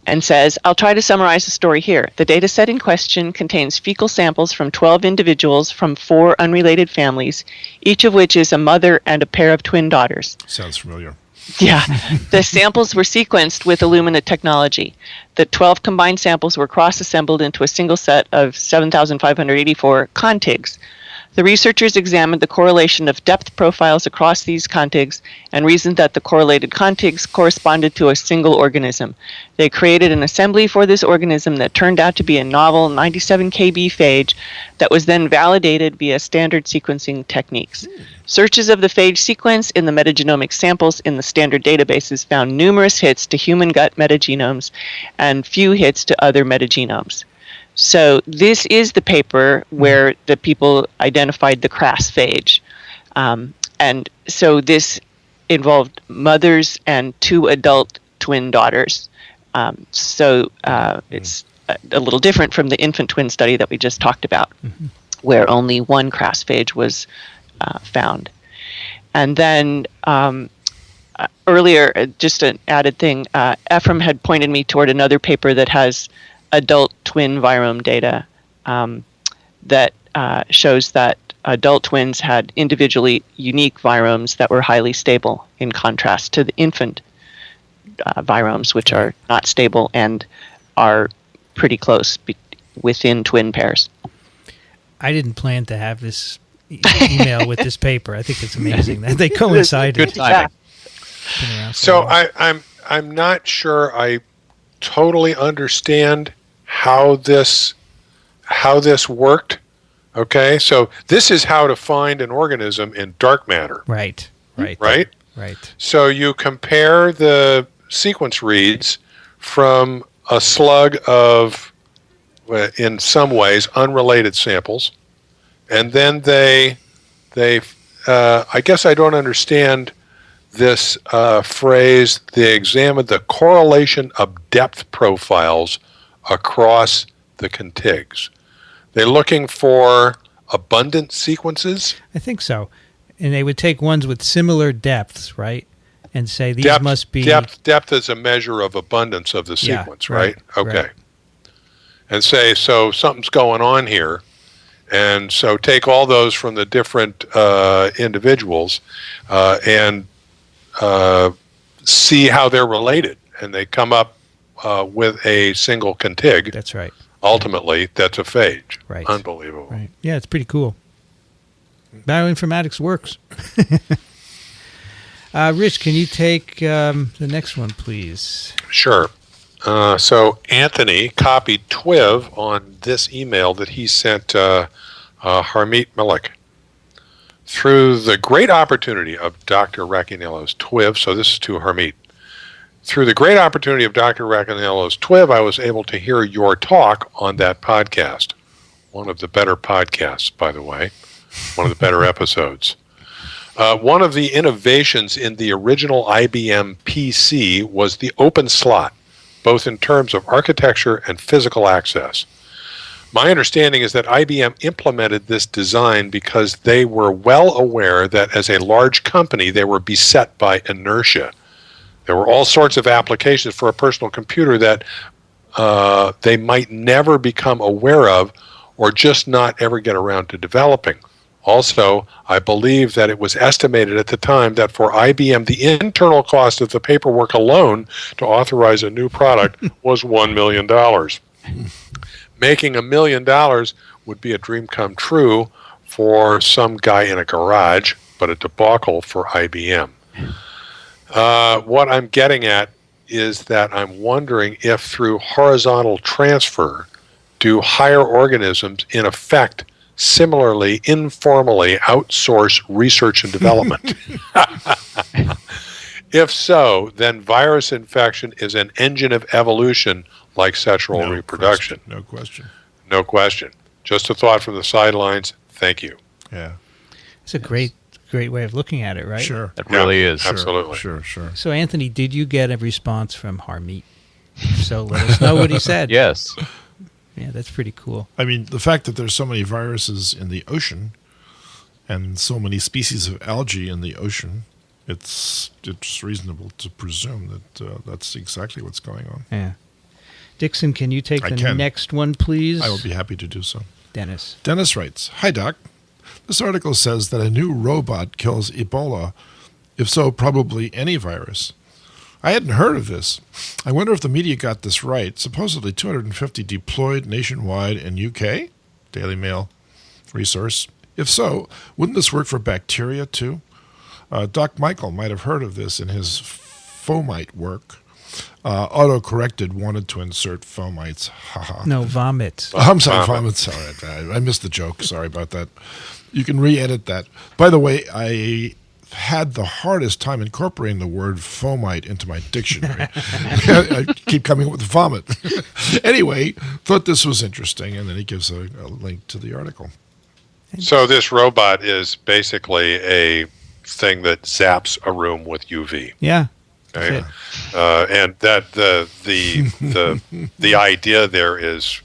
and says, I'll try to summarize the story here. The data set in question contains fecal samples from 12 individuals from 4 unrelated families, each of which is a mother and a pair of twin daughters. Sounds familiar. Yeah. The samples were sequenced with Illumina technology. The 12 combined samples were cross-assembled into a single set of 7,584 contigs. The researchers examined the correlation of depth profiles across these contigs and reasoned that the correlated contigs corresponded to a single organism. They created an assembly for this organism that turned out to be a novel 97 kb phage that was then validated via standard sequencing techniques. Searches of the phage sequence in the metagenomic samples in the standard databases found numerous hits to human gut metagenomes and few hits to other metagenomes. So this is the paper where the people identified the crass phage. And so this involved mothers and 2 adult twin daughters. It's a little different from the infant twin study that we just talked about, where only 1 crass phage was found. And then earlier, just an added thing, Ephraim had pointed me toward another paper that has adult twin virome data that shows that adult twins had individually unique viromes that were highly stable, in contrast to the infant viromes, which are not stable and are pretty close within twin pairs. I didn't plan to have this email with this paper. I think it's amazing that they coincided. Good timing. So I'm not sure I totally understand how this worked. Okay, so this is how to find an organism in dark matter. Right. So you compare the sequence reads from a slug of, in some ways, unrelated samples, and then they I guess I don't understand this phrase. They examined the correlation of depth profiles across the contigs. They're looking for abundant sequences? I think so. And they would take ones with similar depths, right? And say these must be... Depth is a measure of abundance of the sequence, right? Okay. Right. And say, so something's going on here. And so take all those from the different individuals and see how they're related. And they come up with a single contig. That's right. Ultimately, that's a phage. Right. Unbelievable. Right. Yeah, it's pretty cool. Bioinformatics works. Rich, can you take the next one, please? Sure. So Anthony copied TWiV on this email that he sent Harmeet Malik. Through the great opportunity of Dr. Racaniello's TWiV, so this is to Harmeet. Through the great opportunity of Dr. Racaniello's TWiV, I was able to hear your talk on that podcast. One of the better podcasts, by the way. One of the better episodes. One of the innovations in the original IBM PC was the open slot, both in terms of architecture and physical access. My understanding is that IBM implemented this design because they were well aware that as a large company, they were beset by inertia. There were all sorts of applications for a personal computer that they might never become aware of or just not ever get around to developing. Also, I believe that it was estimated at the time that for IBM, the internal cost of the paperwork alone to authorize a new product was $1 million. Making $1 million would be a dream come true for some guy in a garage, but a debacle for IBM. What I'm getting at is that I'm wondering if through horizontal transfer, do higher organisms in effect similarly, informally outsource research and development? If so, then virus infection is an engine of evolution like sexual reproduction. No question. No question. Just a thought from the sidelines. Thank you. Yeah. It's a great way of looking at it, right? Sure. It really is. Absolutely. Sure. So, Anthony, did you get a response from Harmeet? So let us know what he said. Yes. Yeah, that's pretty cool. I mean, the fact that there's so many viruses in the ocean and so many species of algae in the ocean, it's reasonable to presume that that's exactly what's going on. Yeah. Dickson, can you take the next one, please? I will be happy to do so. Dennis. Dennis writes, "Hi, Doc. This article says that a new robot kills Ebola. If so, probably any virus. I hadn't heard of this. I wonder if the media got this right. Supposedly 250 deployed nationwide in UK? Daily Mail resource. If so, wouldn't this work for bacteria too? Doc Michael might have heard of this in his fomite work. Auto-corrected wanted to insert fomites. Haha. No, vomits. I'm sorry, vomits. Sorry, I missed the joke. Sorry about that. You can re-edit that. By the way, I had the hardest time incorporating the word fomite into my dictionary. I keep coming up with vomit. Anyway, thought this was interesting, and then he gives a link to the article. So this robot is basically a thing that zaps a room with UV. Yeah. Okay? And that the idea there is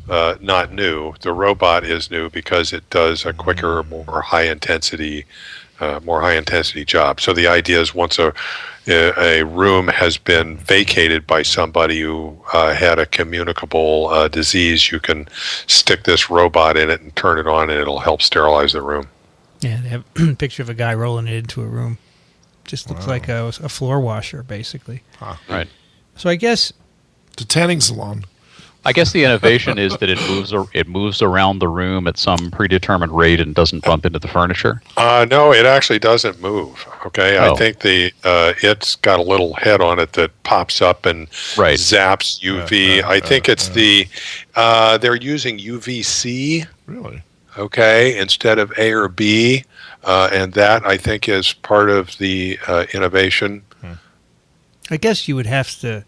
not new. The robot is new because it does a quicker, more high intensity job. So the idea is once a room has been vacated by somebody who had a communicable disease, you can stick this robot in it and turn it on, and it'll help sterilize the room. Yeah, they have a picture of a guy rolling it into a room. Just looks like a floor washer, basically. Huh. Right. So I guess The tanning salon. I guess the innovation is that it moves around the room at some predetermined rate and doesn't bump into the furniture. No, it actually doesn't move. Okay, Oh. I think it's got a little head on it that pops up and zaps UV. I think it's they're using UVC. Really? Okay, instead of A or B, and that I think is part of the innovation. I guess you would have to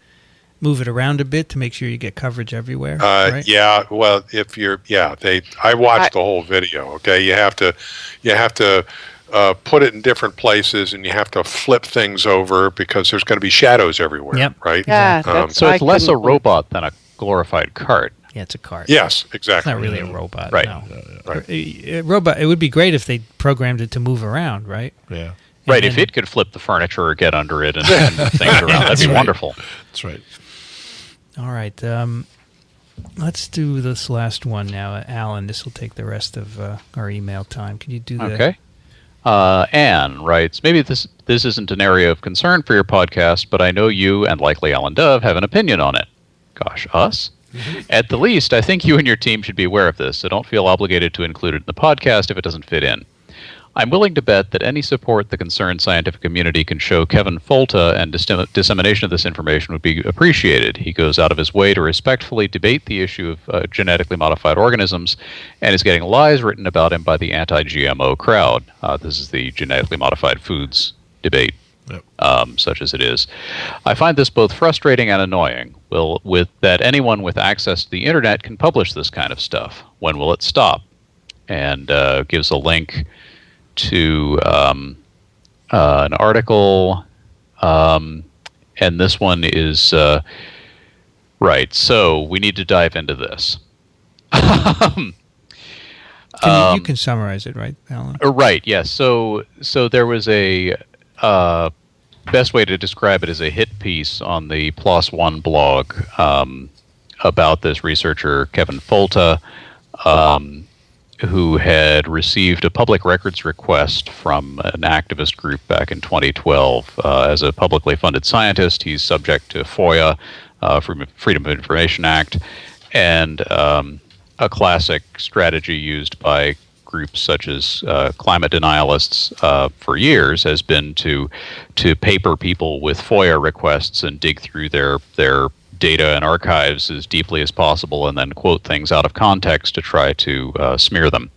move it around a bit to make sure you get coverage everywhere. Right? Yeah, well, if you're, I watched the whole video. Okay, you have to put it in different places, and you have to flip things over because there's going to be shadows everywhere. Yep. Right. Yeah, So it's less a robot than a glorified cart. Yeah, it's a cart. Yes, It's exactly. not really a robot. Right. No. Right. A robot. It would be great if they programmed it to move around, right? Yeah. Right, And if it could flip the furniture or get under it and move things around, that'd be right. wonderful. That's right. All right. Let's do this last one now. Alan, this will take the rest of our email time. Can you do that? Okay. Anne writes, maybe this isn't an area of concern for your podcast, but I know you and likely Alan Dove have an opinion on it. Gosh, us? At the least, I think you and your team should be aware of this, so don't feel obligated to include it in the podcast if it doesn't fit in. I'm willing to bet that any support the concerned scientific community can show Kevin Folta and dissemination of this information would be appreciated. He goes out of his way to respectfully debate the issue of genetically modified organisms and is getting lies written about him by the anti-GMO crowd. This is the genetically modified foods debate. Yep. Such as it is. I find this both frustrating and annoying. With that anyone with access to the internet can publish this kind of stuff. When will it stop? And gives a link to an article, and this one is right. So we need to dive into this. You can summarize it, right, Alan? Right. Yes. So there was a best way to describe it is a hit piece on the PLOS ONE blog about this researcher Kevin Folta, who had received a public records request from an activist group back in 2012. As a publicly funded scientist, he's subject to FOIA, Freedom of Information Act, and a classic strategy used by groups such as climate denialists for years has been to paper people with FOIA requests and dig through their data and archives as deeply as possible and then quote things out of context to try to smear them.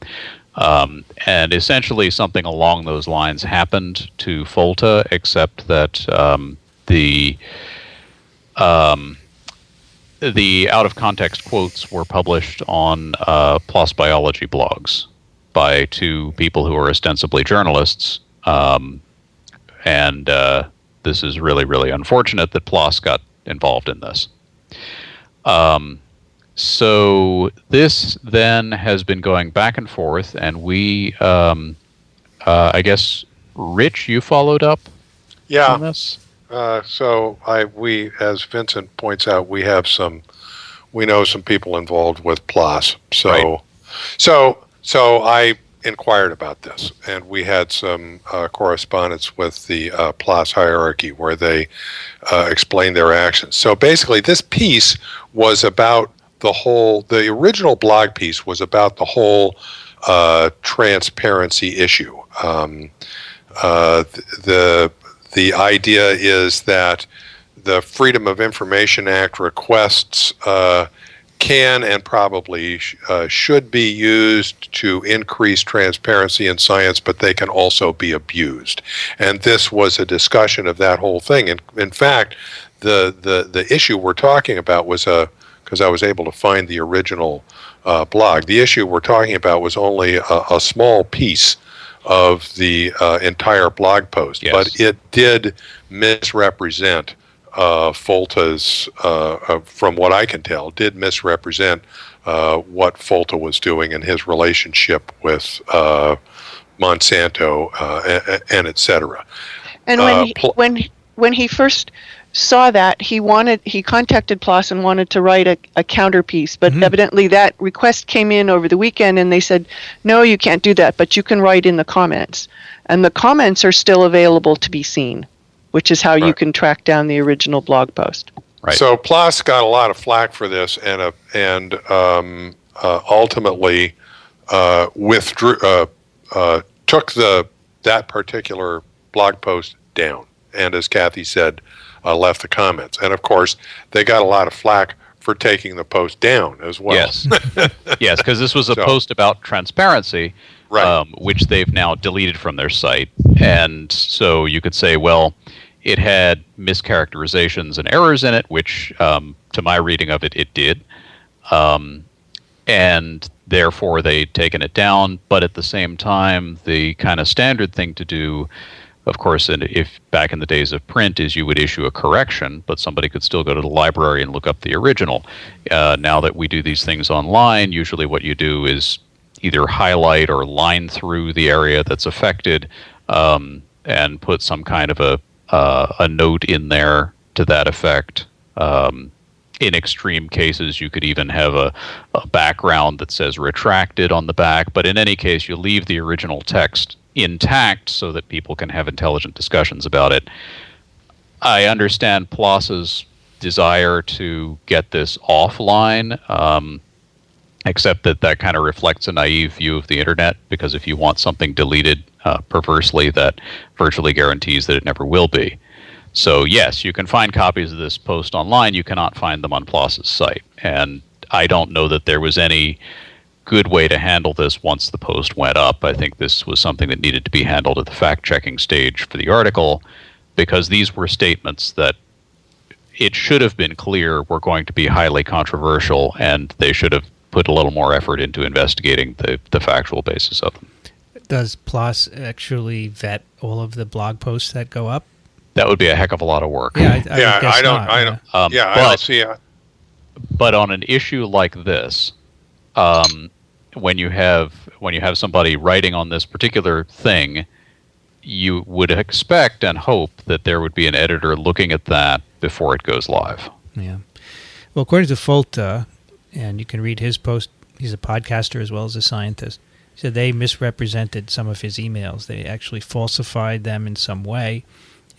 And essentially something along those lines happened to Folta, except that the out-of-context quotes were published on PLOS Biology blogs by two people who are ostensibly journalists. And this is really, really unfortunate that PLOS got involved in this. So this then has been going back and forth, and we, I guess, Rich, you followed up on this? So we, as Vincent points out, we know some people involved with PLOS. So I inquired about this, and we had some correspondence with the PLOS hierarchy where they explained their actions. So basically, this piece was about the original blog piece was about the whole transparency issue. The idea is that the Freedom of Information Act requests can and probably should be used to increase transparency in science, but they can also be abused. And this was a discussion of that whole thing. And in fact, the issue we're talking about was because I was able to find the original blog. The issue we're talking about was only a small piece of the entire blog post, yes. But it did misrepresent Folta's, from what I can tell, did misrepresent what Folta was doing in his relationship with Monsanto and et cetera. And when he first saw that, he contacted PLOS and wanted to write a counterpiece, but evidently that request came in over the weekend, and they said, no, you can't do that, but you can write in the comments. And the comments are still available to be seen, which is how you can track down the original blog post. Right. So PLOS got a lot of flack for this, and ultimately withdrew, took that particular blog post down, and as Kathy said, left the comments. And of course, they got a lot of flack for taking the post down as well. Yes, yes, because this was a post about transparency, right. Which they've now deleted from their site. And so you could say, well, it had mischaracterizations and errors in it, which, to my reading of it, it did. And therefore, they'd taken it down. But at the same time, the kind of standard thing to do, of course, and if back in the days of print, is you would issue a correction, but somebody could still go to the library and look up the original. Now that we do these things online, usually what you do is either highlight or line through the area that's affected, and put some kind of a note in there to that effect. In extreme cases, you could even have a background that says retracted on the back, but in any case, you leave the original text intact so that people can have intelligent discussions about it. I understand PLOS's desire to get this offline, except that kind of reflects a naive view of the internet, because if you want something deleted perversely, that virtually guarantees that it never will be. So yes, you can find copies of this post online. You cannot find them on PLOS's site. And I don't know that there was any good way to handle this once the post went up. I think this was something that needed to be handled at the fact-checking stage for the article, because these were statements that it should have been clear were going to be highly controversial, and they should have put a little more effort into investigating the factual basis of them. Does PLOS actually vet all of the blog posts that go up? That would be a heck of a lot of work. Yeah, I don't see it. But on an issue like this, when you have somebody writing on this particular thing, you would expect and hope that there would be an editor looking at that before it goes live. Yeah. Well, according to Folta, and you can read his post, he's a podcaster as well as a scientist, he said they misrepresented some of his emails. They actually falsified them in some way,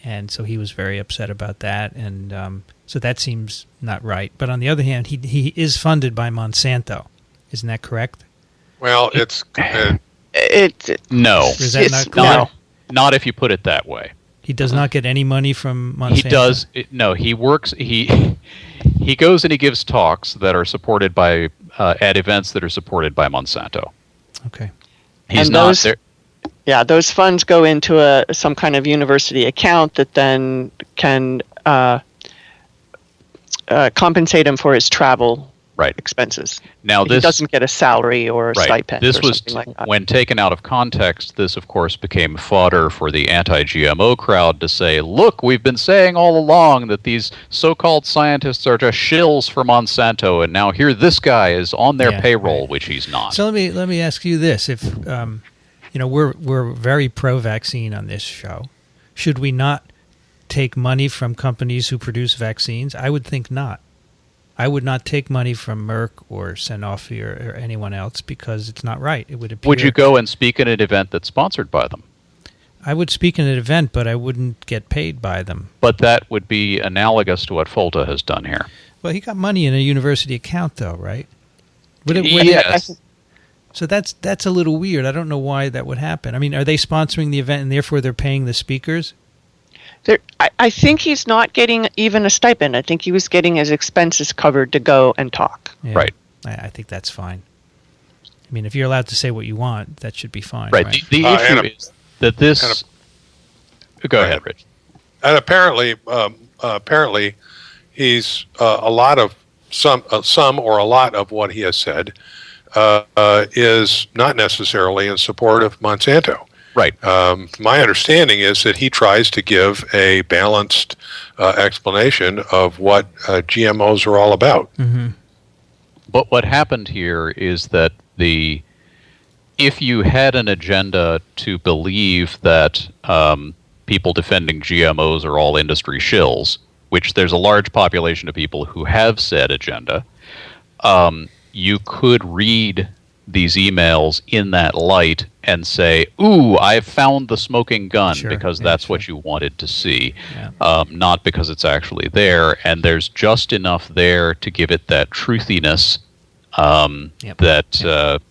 and so he was very upset about that, and so that seems not right. But on the other hand, he is funded by Monsanto. Isn't that correct? Well, it's no. Is that not correct? Not if you put it that way. He does not get any money from Monsanto? He does. No, he works. He goes and he gives talks that are supported by at events that are supported by Monsanto. Okay. He's not there. Yeah, those funds go into some kind of university account that then can compensate him for his travel expenses. Now, he doesn't get a salary or a stipend. This or was something like that. When taken out of context. This, of course, became fodder for the anti-GMO crowd to say, "Look, we've been saying all along that these so-called scientists are just shills for Monsanto, and now here this guy is on their payroll, which he's not." So let me ask you this: if we're very pro-vaccine on this show, should we not take money from companies who produce vaccines? I would think not. I would not take money from Merck or Sanofi or anyone else, because it's not right. It would appear. Would you go and speak at an event that's sponsored by them? I would speak in an event, but I wouldn't get paid by them. But that would be analogous to what Folta has done here. Well, he got money in a university account, though, right? Yes. So that's a little weird. I don't know why that would happen. I mean, are they sponsoring the event and therefore they're paying the speakers? I think he's not getting even a stipend. I think he was getting his expenses covered to go and talk. Yeah, Right. I think that's fine. I mean, if you're allowed to say what you want, that should be fine. Right. The issue is that this. Go ahead, Rich. And apparently, he's a lot of some or a lot of what he has said is not necessarily in support of Monsanto. Right. My understanding is that he tries to give a balanced explanation of what GMOs are all about. Mm-hmm. But what happened here is that if you had an agenda to believe that people defending GMOs are all industry shills, which there's a large population of people who have said agenda, you could read these emails in that light and say, ooh, I've found the smoking gun, because that's what you wanted to see, not because it's actually there. And there's just enough there to give it that truthiness that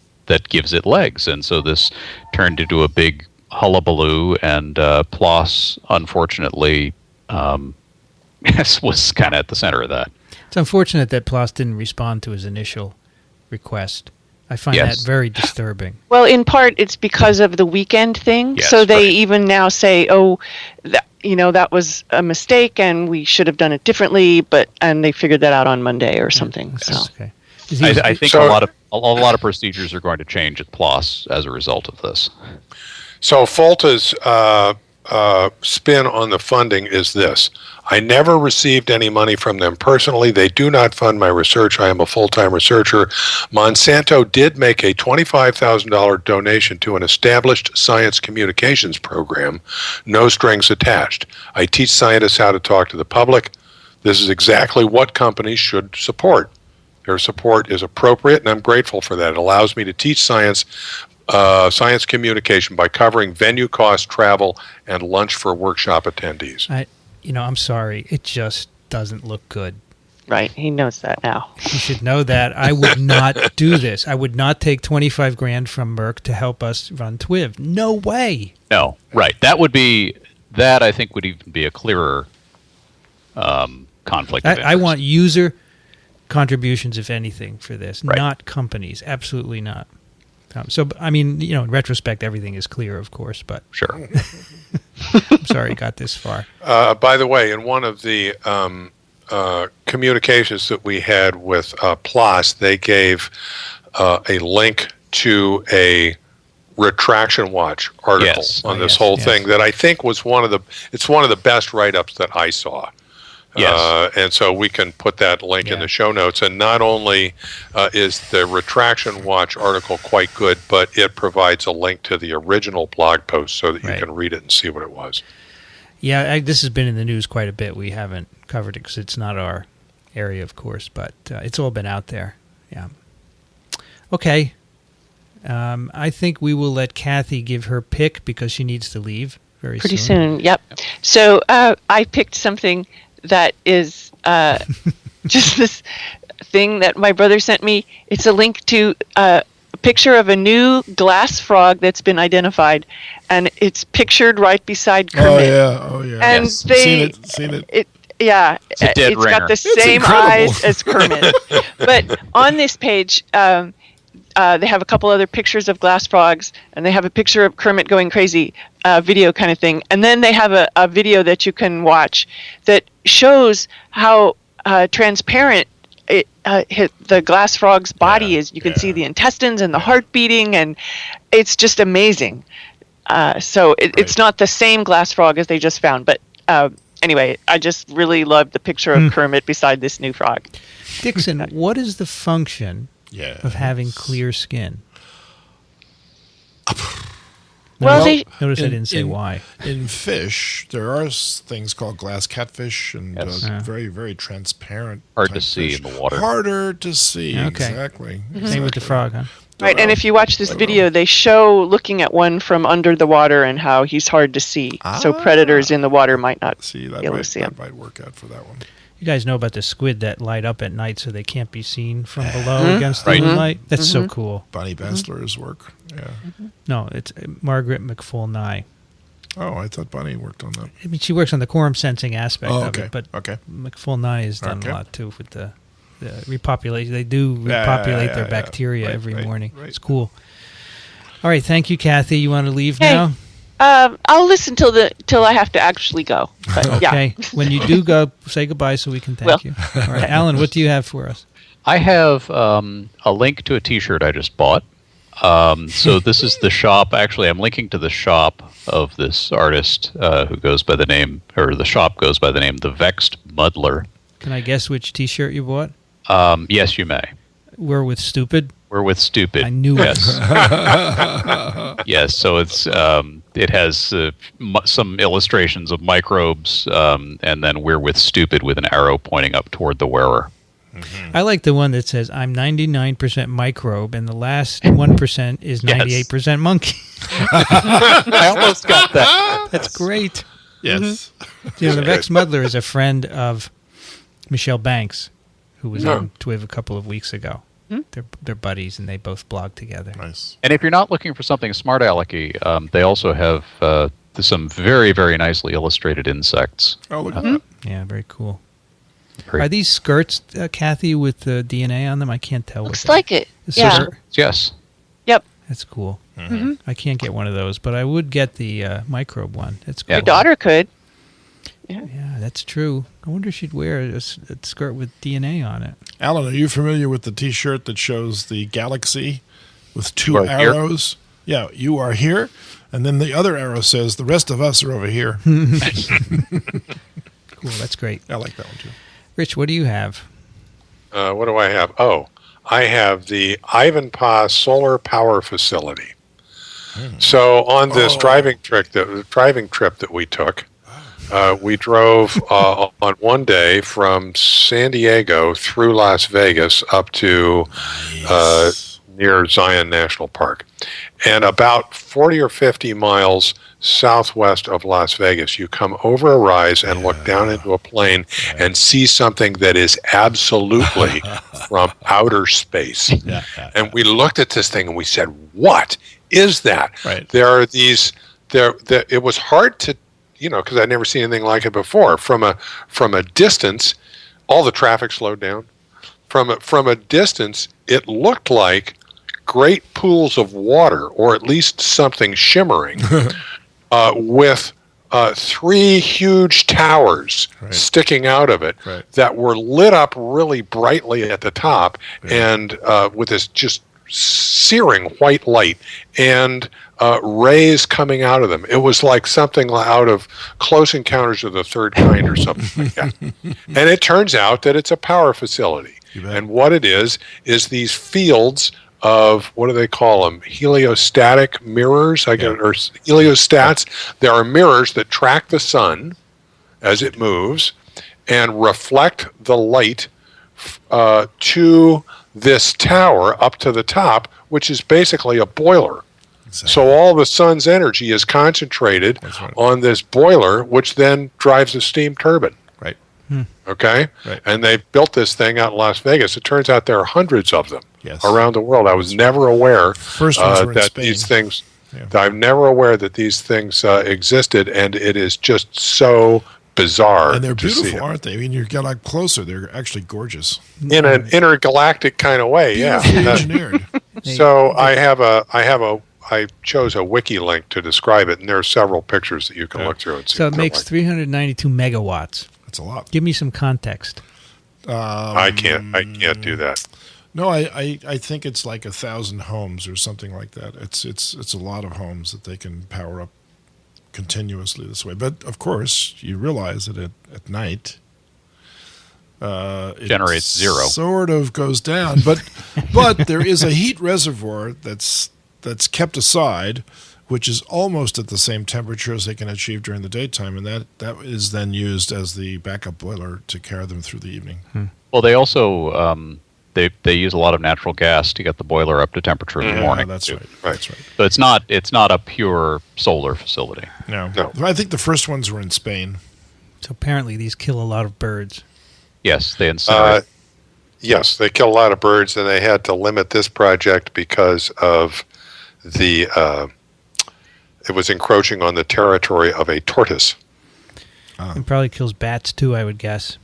gives it legs. And so this turned into a big hullabaloo, and PLOS, unfortunately, was kind of at the center of that. It's unfortunate that PLOS didn't respond to his initial request. I find that very disturbing. Well, in part, it's because of the weekend thing. Yes, so they even now say, that was a mistake and we should have done it differently, and they figured that out on Monday or something. Okay. I think a lot of procedures are going to change at PLOS as a result of this. So Folta's spin on the funding is this: I never received any money from them personally. They do not fund my research. I am a full-time researcher. Monsanto did make a $25,000 donation to an established science communications program, no strings attached. I teach scientists how to talk to the public. This is exactly what companies should support. Their support is appropriate, and I'm grateful for that. It allows me to teach science communication by covering venue costs, travel, and lunch for workshop attendees. I'm sorry. It just doesn't look good. Right. He knows that now. You should know that. I would not do this. I would not take $25,000 from Merck to help us run TWiV. No way. No. Right. That I think would even be a clearer conflict of interest. I want user contributions, if anything, for this, not companies. Absolutely not. So, I mean, in retrospect, everything is clear, of course, but... Sure. I'm sorry it got this far. By the way, in one of the communications that we had with PLOS, they gave a link to a Retraction Watch article on this whole thing that I think was one of the best write-ups that I saw. Yes. And so we can put that link in the show notes. And not only is the Retraction Watch article quite good, but it provides a link to the original blog post so that you can read it and see what it was. Yeah, this has been in the news quite a bit. We haven't covered it because it's not our area, of course, but it's all been out there. Yeah. Okay. I think we will let Kathy give her pick because she needs to leave pretty soon. Yep. So I picked something that is just this thing that my brother sent me. It's a link to a picture of a new glass frog that's been identified, and it's pictured right beside Kermit. Oh yeah. And seen it. It's got the same eyes as Kermit. But on this page, they have a couple other pictures of glass frogs, and they have a picture of Kermit going crazy, video kind of thing. And then they have a video that you can watch that shows how transparent the glass frog's body is. You can see the intestines and the heart beating, and it's just amazing. So it's not the same glass frog as they just found, but anyway, I just really loved the picture of Kermit beside this new frog. Dickson, what is the function of having clear skin? Notice I didn't say why. In fish, there are things called glass catfish and very, very transparent. Hard to see in the water. Harder to see, okay. Exactly. Same with the frog, huh? Right, and if you watch this video, they show looking at one from under the water and how he's hard to see. So predators in the water might not be able to see him. That might work out for that one. You guys know about the squid that light up at night so they can't be seen from below against the moonlight? That's so cool. Bonnie Bensler's work. Yeah. No, it's Margaret McFull-Nye. Oh, I thought Bonnie worked on that. I mean, she works on the quorum sensing aspect of okay. it, but Okay. McFull-Nye has done Okay. a lot too with the repopulation. They do repopulate their bacteria every morning. Right. It's cool. All right, thank you, Kathy. You want to leave Hey. now? I'll listen till I have to actually go. But, Okay. When you do go, say goodbye so we can thank you. All right, Alan, what do you have for us? I have a link to a T-shirt I just bought. So this is the shop. Actually, I'm linking to the shop of this artist who goes by the name, or the shop goes by the name, The Vexed Muddler. Can I guess which T-shirt you bought? Yes, you may. We're with Stupid. We're with Stupid. I knew yes. it. Yes. So it's it has some illustrations of microbes, and then we're with Stupid with an arrow pointing up toward the wearer. I like the one that says, I'm 99% microbe, and the last 1% is 98% monkey. I almost got that. That's great. Yes. You know, the Vex Muddler is a friend of Michelle Banks, who was on TWiV a couple of weeks ago. They're buddies, and they both blog together. Nice. And if you're not looking for something smart alecky, they also have some very, very nicely illustrated insects. Oh, look at that. Yeah, very cool. Great. Are these skirts, Kathy, with the DNA on them? I can't tell. Looks like it. It's Yeah. so- Yes. Yep. That's cool. I can't get one of those, but I would get the microbe one. That's cool. Your daughter could. Yeah, that's true. I wonder if she'd wear a skirt with DNA on it. Alan, are you familiar with the T-shirt that shows the galaxy with two You are here? arrows? Yeah, you are here. And then the other arrow says, the rest of us are over here. Cool, that's great. I like that one, too. Rich, what do you have? What do I have? Oh, I have the Ivanpah Solar Power Facility. So on this driving trip that we took, we drove on one day from San Diego through Las Vegas up to near Zion National Park. And about 40 or 50 miles southwest of Las Vegas, you come over a rise and look down into a plain and see something that is absolutely from outer space. And we looked at this thing and we said, what is that? Right. There are these, it was hard to, because I'd never seen anything like it before. From a distance, all the traffic slowed down. From a distance, it looked like great pools of water, or at least something shimmering, with three huge towers sticking out of it that were lit up really brightly at the top and with this just searing white light and rays coming out of them. It was like something out of Close Encounters of the Third Kind or something like that. And it turns out that it's a power facility. And what it is these fields of, what do they call them? Heliostatic mirrors, or heliostats. There are mirrors that track the sun as it moves and reflect the light to this tower up to the top, which is basically a boiler. Exactly. So all the sun's energy is concentrated on this boiler, which then drives a steam turbine. Right. Okay? Right. And they built this thing out in Las Vegas. It turns out there are hundreds of them around the world. I was never aware that these things, I'm never aware that these things existed, and it is just so bizarre. And they're to see beautiful, aren't they? I mean, you get up closer, they're actually gorgeous. in an intergalactic kind of way. Beautifully engineered. So I chose a wiki link to describe it, and there are several pictures that you can look through and see. So it makes 392 megawatts. That's a lot. Give me some context. I can't do that. No, I think it's like 1,000 homes or something like that. It's a lot of homes that they can power up continuously this way. But of course, you realize that at night, it generates zero. Sort of goes down, but there is a heat reservoir that's kept aside, which is almost at the same temperature as they can achieve during the daytime, and that is then used as the backup boiler to carry them through the evening. Well, they also they use a lot of natural gas to get the boiler up to temperature in the morning. That's too. right. That's right. So it's not a pure solar facility. No. I think the first ones were in Spain. So apparently these kill a lot of birds. Yes, they incinerate. Yes, they kill a lot of birds, and they had to limit this project because of the it was encroaching on the territory of a tortoise. It probably kills bats too, I would guess.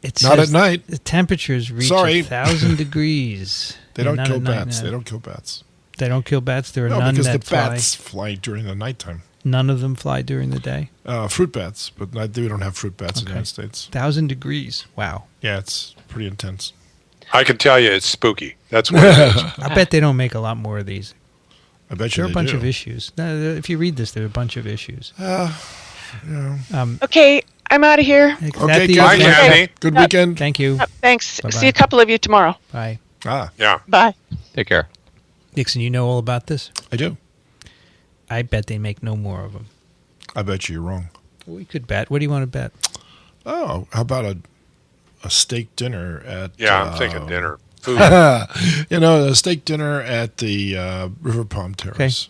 It Not says at night. The temperatures reach Sorry. 1,000 degrees. They don't Not kill at night, bats. no. They don't kill bats. They don't kill bats. There are No, none because that the bats fly during the nighttime. None of them fly during the day. Fruit bats, but we don't have fruit bats in the United States. 1,000 degrees. Wow. Yeah, it's pretty intense. I can tell you it's spooky. That's what it is. I bet they don't make a lot more of these. I bet you There are a they bunch do. of issues. If you read this, there are a bunch of issues. Okay, I'm out of here. Is that Okay, the- Bye, Kathy. Kathy. Good weekend. Thank you. Thanks. Bye-bye. See a couple of you tomorrow. Bye. Yeah. Bye. Take care. Dixon, you know all about this? I do. I bet they make no more of them. I bet you're wrong. We could bet. What do you want to bet? Oh, how about a steak dinner at... Yeah, I'm thinking dinner. Food. a steak dinner at the River Palm Terrace.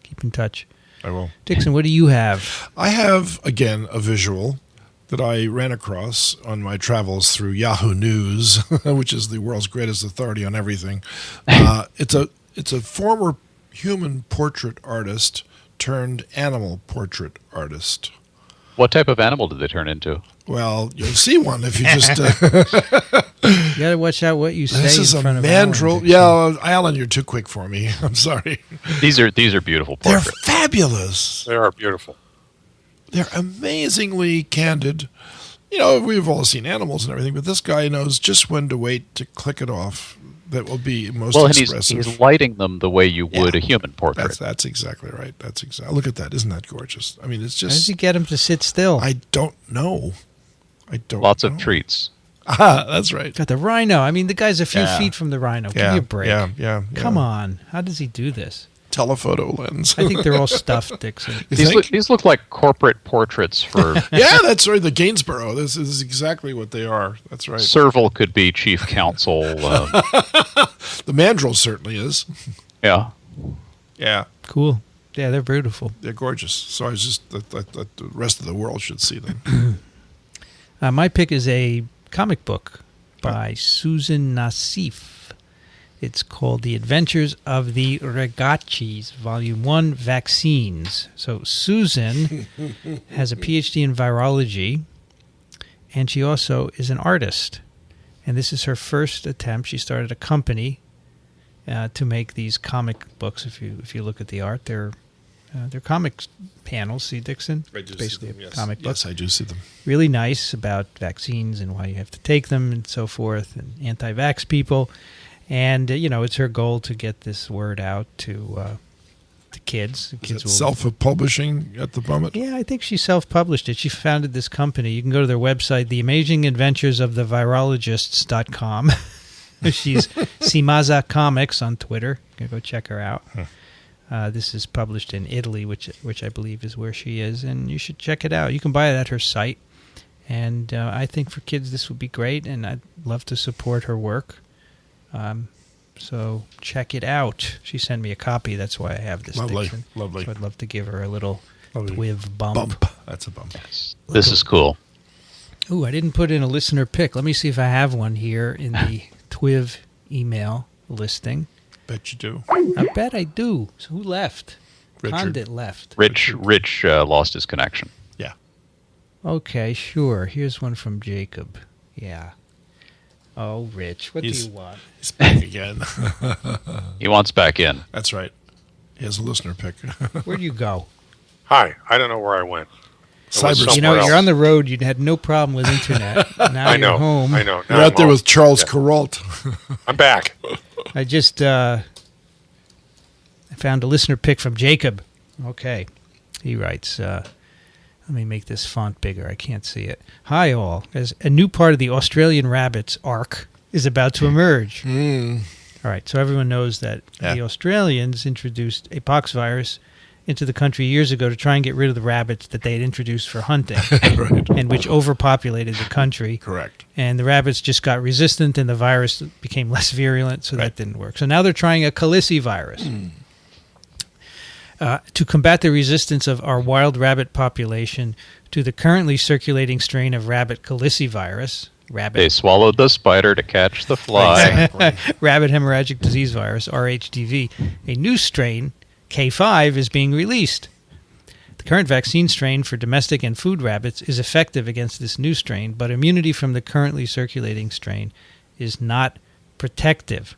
Keep in touch. I will. Dixon, what do you have? I have, again, a visual that I ran across on my travels through Yahoo News, which is the world's greatest authority on everything. It's a former human portrait artist turned animal portrait artist. What type of animal did they turn into? Well, you'll see one if you just... You got to watch out what you say this is in a front of mandrill. Alan, Yeah, Alan, you're too quick for me. I'm sorry. These are beautiful They're portraits. fabulous. They are beautiful. They're amazingly candid. We've all seen animals and everything, but this guy knows just when to wait to click it off. That will be most Well, and expressive. he's lighting them the way you would Yeah. a human portrait. That's exactly right. That's exactly. Look at that. Isn't that gorgeous? I mean, it's How does just. he get him to sit still? I don't know. Lots of treats. That's right. Got the rhino. I mean, the guy's a few Yeah. feet from the rhino. Give Yeah, me a break. yeah. Come on. How does he do this? Telephoto lens. I think they're all stuffed, Dixon. You These think? these look like corporate portraits for Yeah, that's right. The Gainsborough. This is exactly what they are. That's right. Serval could be chief counsel. The mandrill certainly is. Yeah. Yeah, Cool. Yeah, they're beautiful. they're gorgeous. So I was just that the rest of the world should see them. My pick is a comic book by Susan Nassif. It's called The Adventures of the Ragazzi, Volume 1, Vaccines. So Susan has a PhD in virology, and she also is an artist. And this is her first attempt. She started a company to make these comic books. If you look at the art, they're comic panels. See, Dixon? It's basically a comic book. Yes, I do see them. Really nice about vaccines and why you have to take them and so forth, and anti-vax people. And, it's her goal to get this word out to kids. Is it self-publishing at the moment? Yeah, I think she self-published it. She founded this company. You can go to their website, theamazingadventuresofthevirologists.com. She's Simaza Comics on Twitter. You can go check her out. This is published in Italy, which I believe is where she is, and you should check it out. You can buy it at her site. And I think for kids this would be great, and I'd love to support her work. So check it out. She sent me a copy. That's why I have this. Lovely, Dixon. lovely. So I'd love to give her a little Lovely. TWiV bump. That's a bump. This is cool. Ooh, I didn't put in a listener pick. Let me see if I have one here in the TWiV email listing. Bet you do. I bet I do. So who left? Richard. Condit left. Rich lost his connection. Yeah. Okay, sure. Here's one from Jacob. Yeah. Oh, Rich, what do you want? He's back again. He wants back in. That's right. He has a listener pick. Where'd you go? Hi. I don't know where I went. Cyber. You know, Somewhere you're on else. the road. You had no problem with internet. Now I know. you're home. I know. Now You're out I'm there home. with Charles Yeah. Kuralt. I'm back. I just I found a listener pick from Jacob. Okay. He writes, let me make this font bigger. I can't see it. Hi, all. As a new part of the Australian rabbits arc is about to emerge. All right, so everyone knows that the Australians introduced a pox virus into the country years ago to try and get rid of the rabbits that they had introduced for hunting, Right. and which overpopulated the country. Correct. And the rabbits just got resistant, and the virus became less virulent, so that didn't work. So now they're trying a Callici virus. To combat the resistance of our wild rabbit population to the currently circulating strain of rabbit calicivirus, They swallowed the spider to catch the fly. Exactly. rabbit hemorrhagic disease virus, RHDV, a new strain K5 is being released. The current vaccine strain for domestic and food rabbits is effective against this new strain, but immunity from the currently circulating strain is not protective.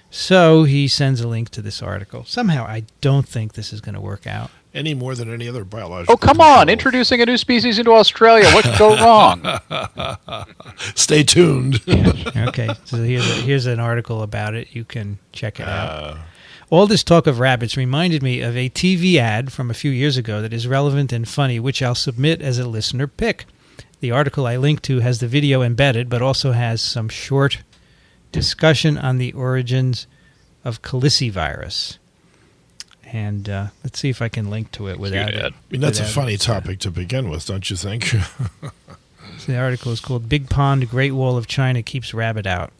So he sends a link to this article. Somehow I don't think this is going to work out. Any more than any other biological Oh, come on. Introducing a new species into Australia. What could go wrong? Stay tuned. Okay, so here's an article about it. You can check it out. All this talk of rabbits reminded me of a TV ad from a few years ago that is relevant and funny, which I'll submit as a listener pick. The article I linked to has the video embedded, but also has some short discussion on the origins of Calicivirus. And let's see if I can link to it without it. I mean, that's a funny topic to begin with, don't you think? So the article is called Big Pond, Great Wall of China Keeps Rabbit Out.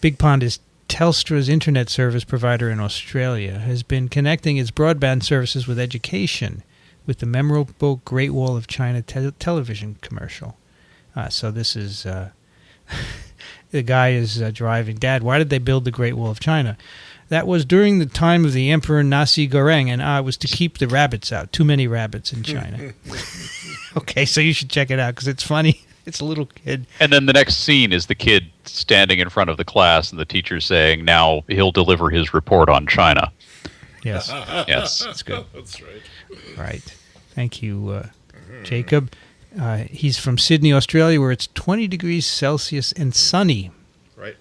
Big Pond is Telstra's internet service provider in Australia, has been connecting its broadband services with education with the memorable Great Wall of China television commercial. So this is, the guy is driving, Dad, why did they build the Great Wall of China? That was during the time of the Emperor Nasi Goreng, and it was to keep the rabbits out. Too many rabbits in China. Okay, so you should check it out because it's funny. It's a little kid. And then the next scene is the kid standing in front of the class and the teacher saying, now he'll deliver his report on China. Yes. Yes. That's good. That's right. Right. Thank you, Jacob. He's from Sydney, Australia, where it's 20 degrees Celsius and sunny. Right.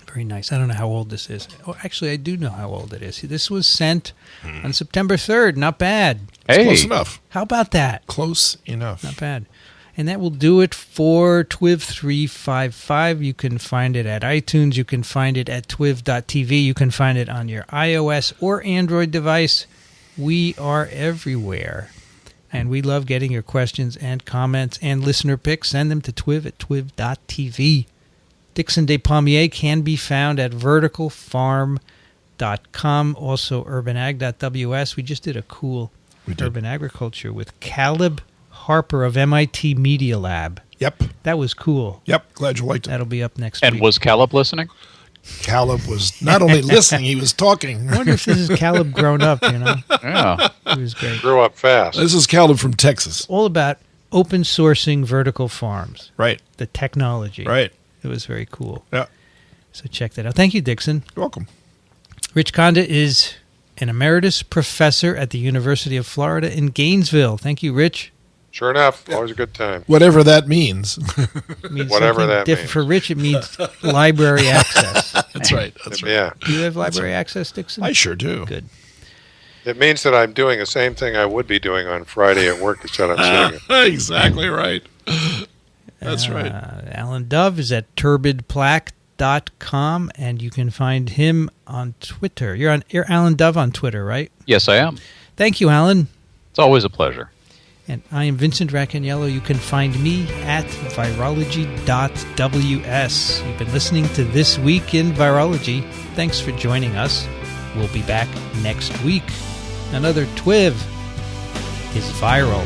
Very nice. I don't know how old this is. Oh, actually, I do know how old it is. This was sent on September 3rd. Not bad. Hey. Close enough. How about that? Close enough. Not bad. And that will do it for TWiV 355. You can find it at iTunes. You can find it at twiv.tv. You can find it on your iOS or Android device. We are everywhere. And we love getting your questions and comments and listener picks. Send them to twiv at twiv.tv. Dickson Despommier can be found at verticalfarm.com. Also urbanag.ws. We just did a cool urban agriculture with Caleb Harper of MIT Media Lab. Yep. That was cool. Yep. Glad you liked it. That'll be up next week. And was Caleb listening? Caleb was not only listening, he was talking. I wonder if this is Caleb grown up, you know? Yeah. It was great. Grew up fast. This is Caleb from Texas. All about open sourcing vertical farms. Right. The technology. Right. It was very cool. Yeah. So check that out. Thank you, Dickson. You're welcome. Rich Condit is an emeritus professor at the University of Florida in Gainesville. Thank you, Rich. Sure enough, always a good time. Whatever that means. It means Whatever something that different. means. For Rich, it means library access. That's right. That's right. Yeah. Do you have library access, Dickson? I sure do. Good. It means that I'm doing the same thing I would be doing on Friday at work instead I'm sitting here. Exactly right. That's right. Alan Dove is at turbidplaque.com, and you can find him on Twitter. You're Alan Dove on Twitter, right? Yes, I am. Thank you, Alan. It's always a pleasure. And I am Vincent Racaniello. You can find me at virology.ws. You've been listening to This Week in Virology. Thanks for joining us. We'll be back next week. Another TWiV is viral.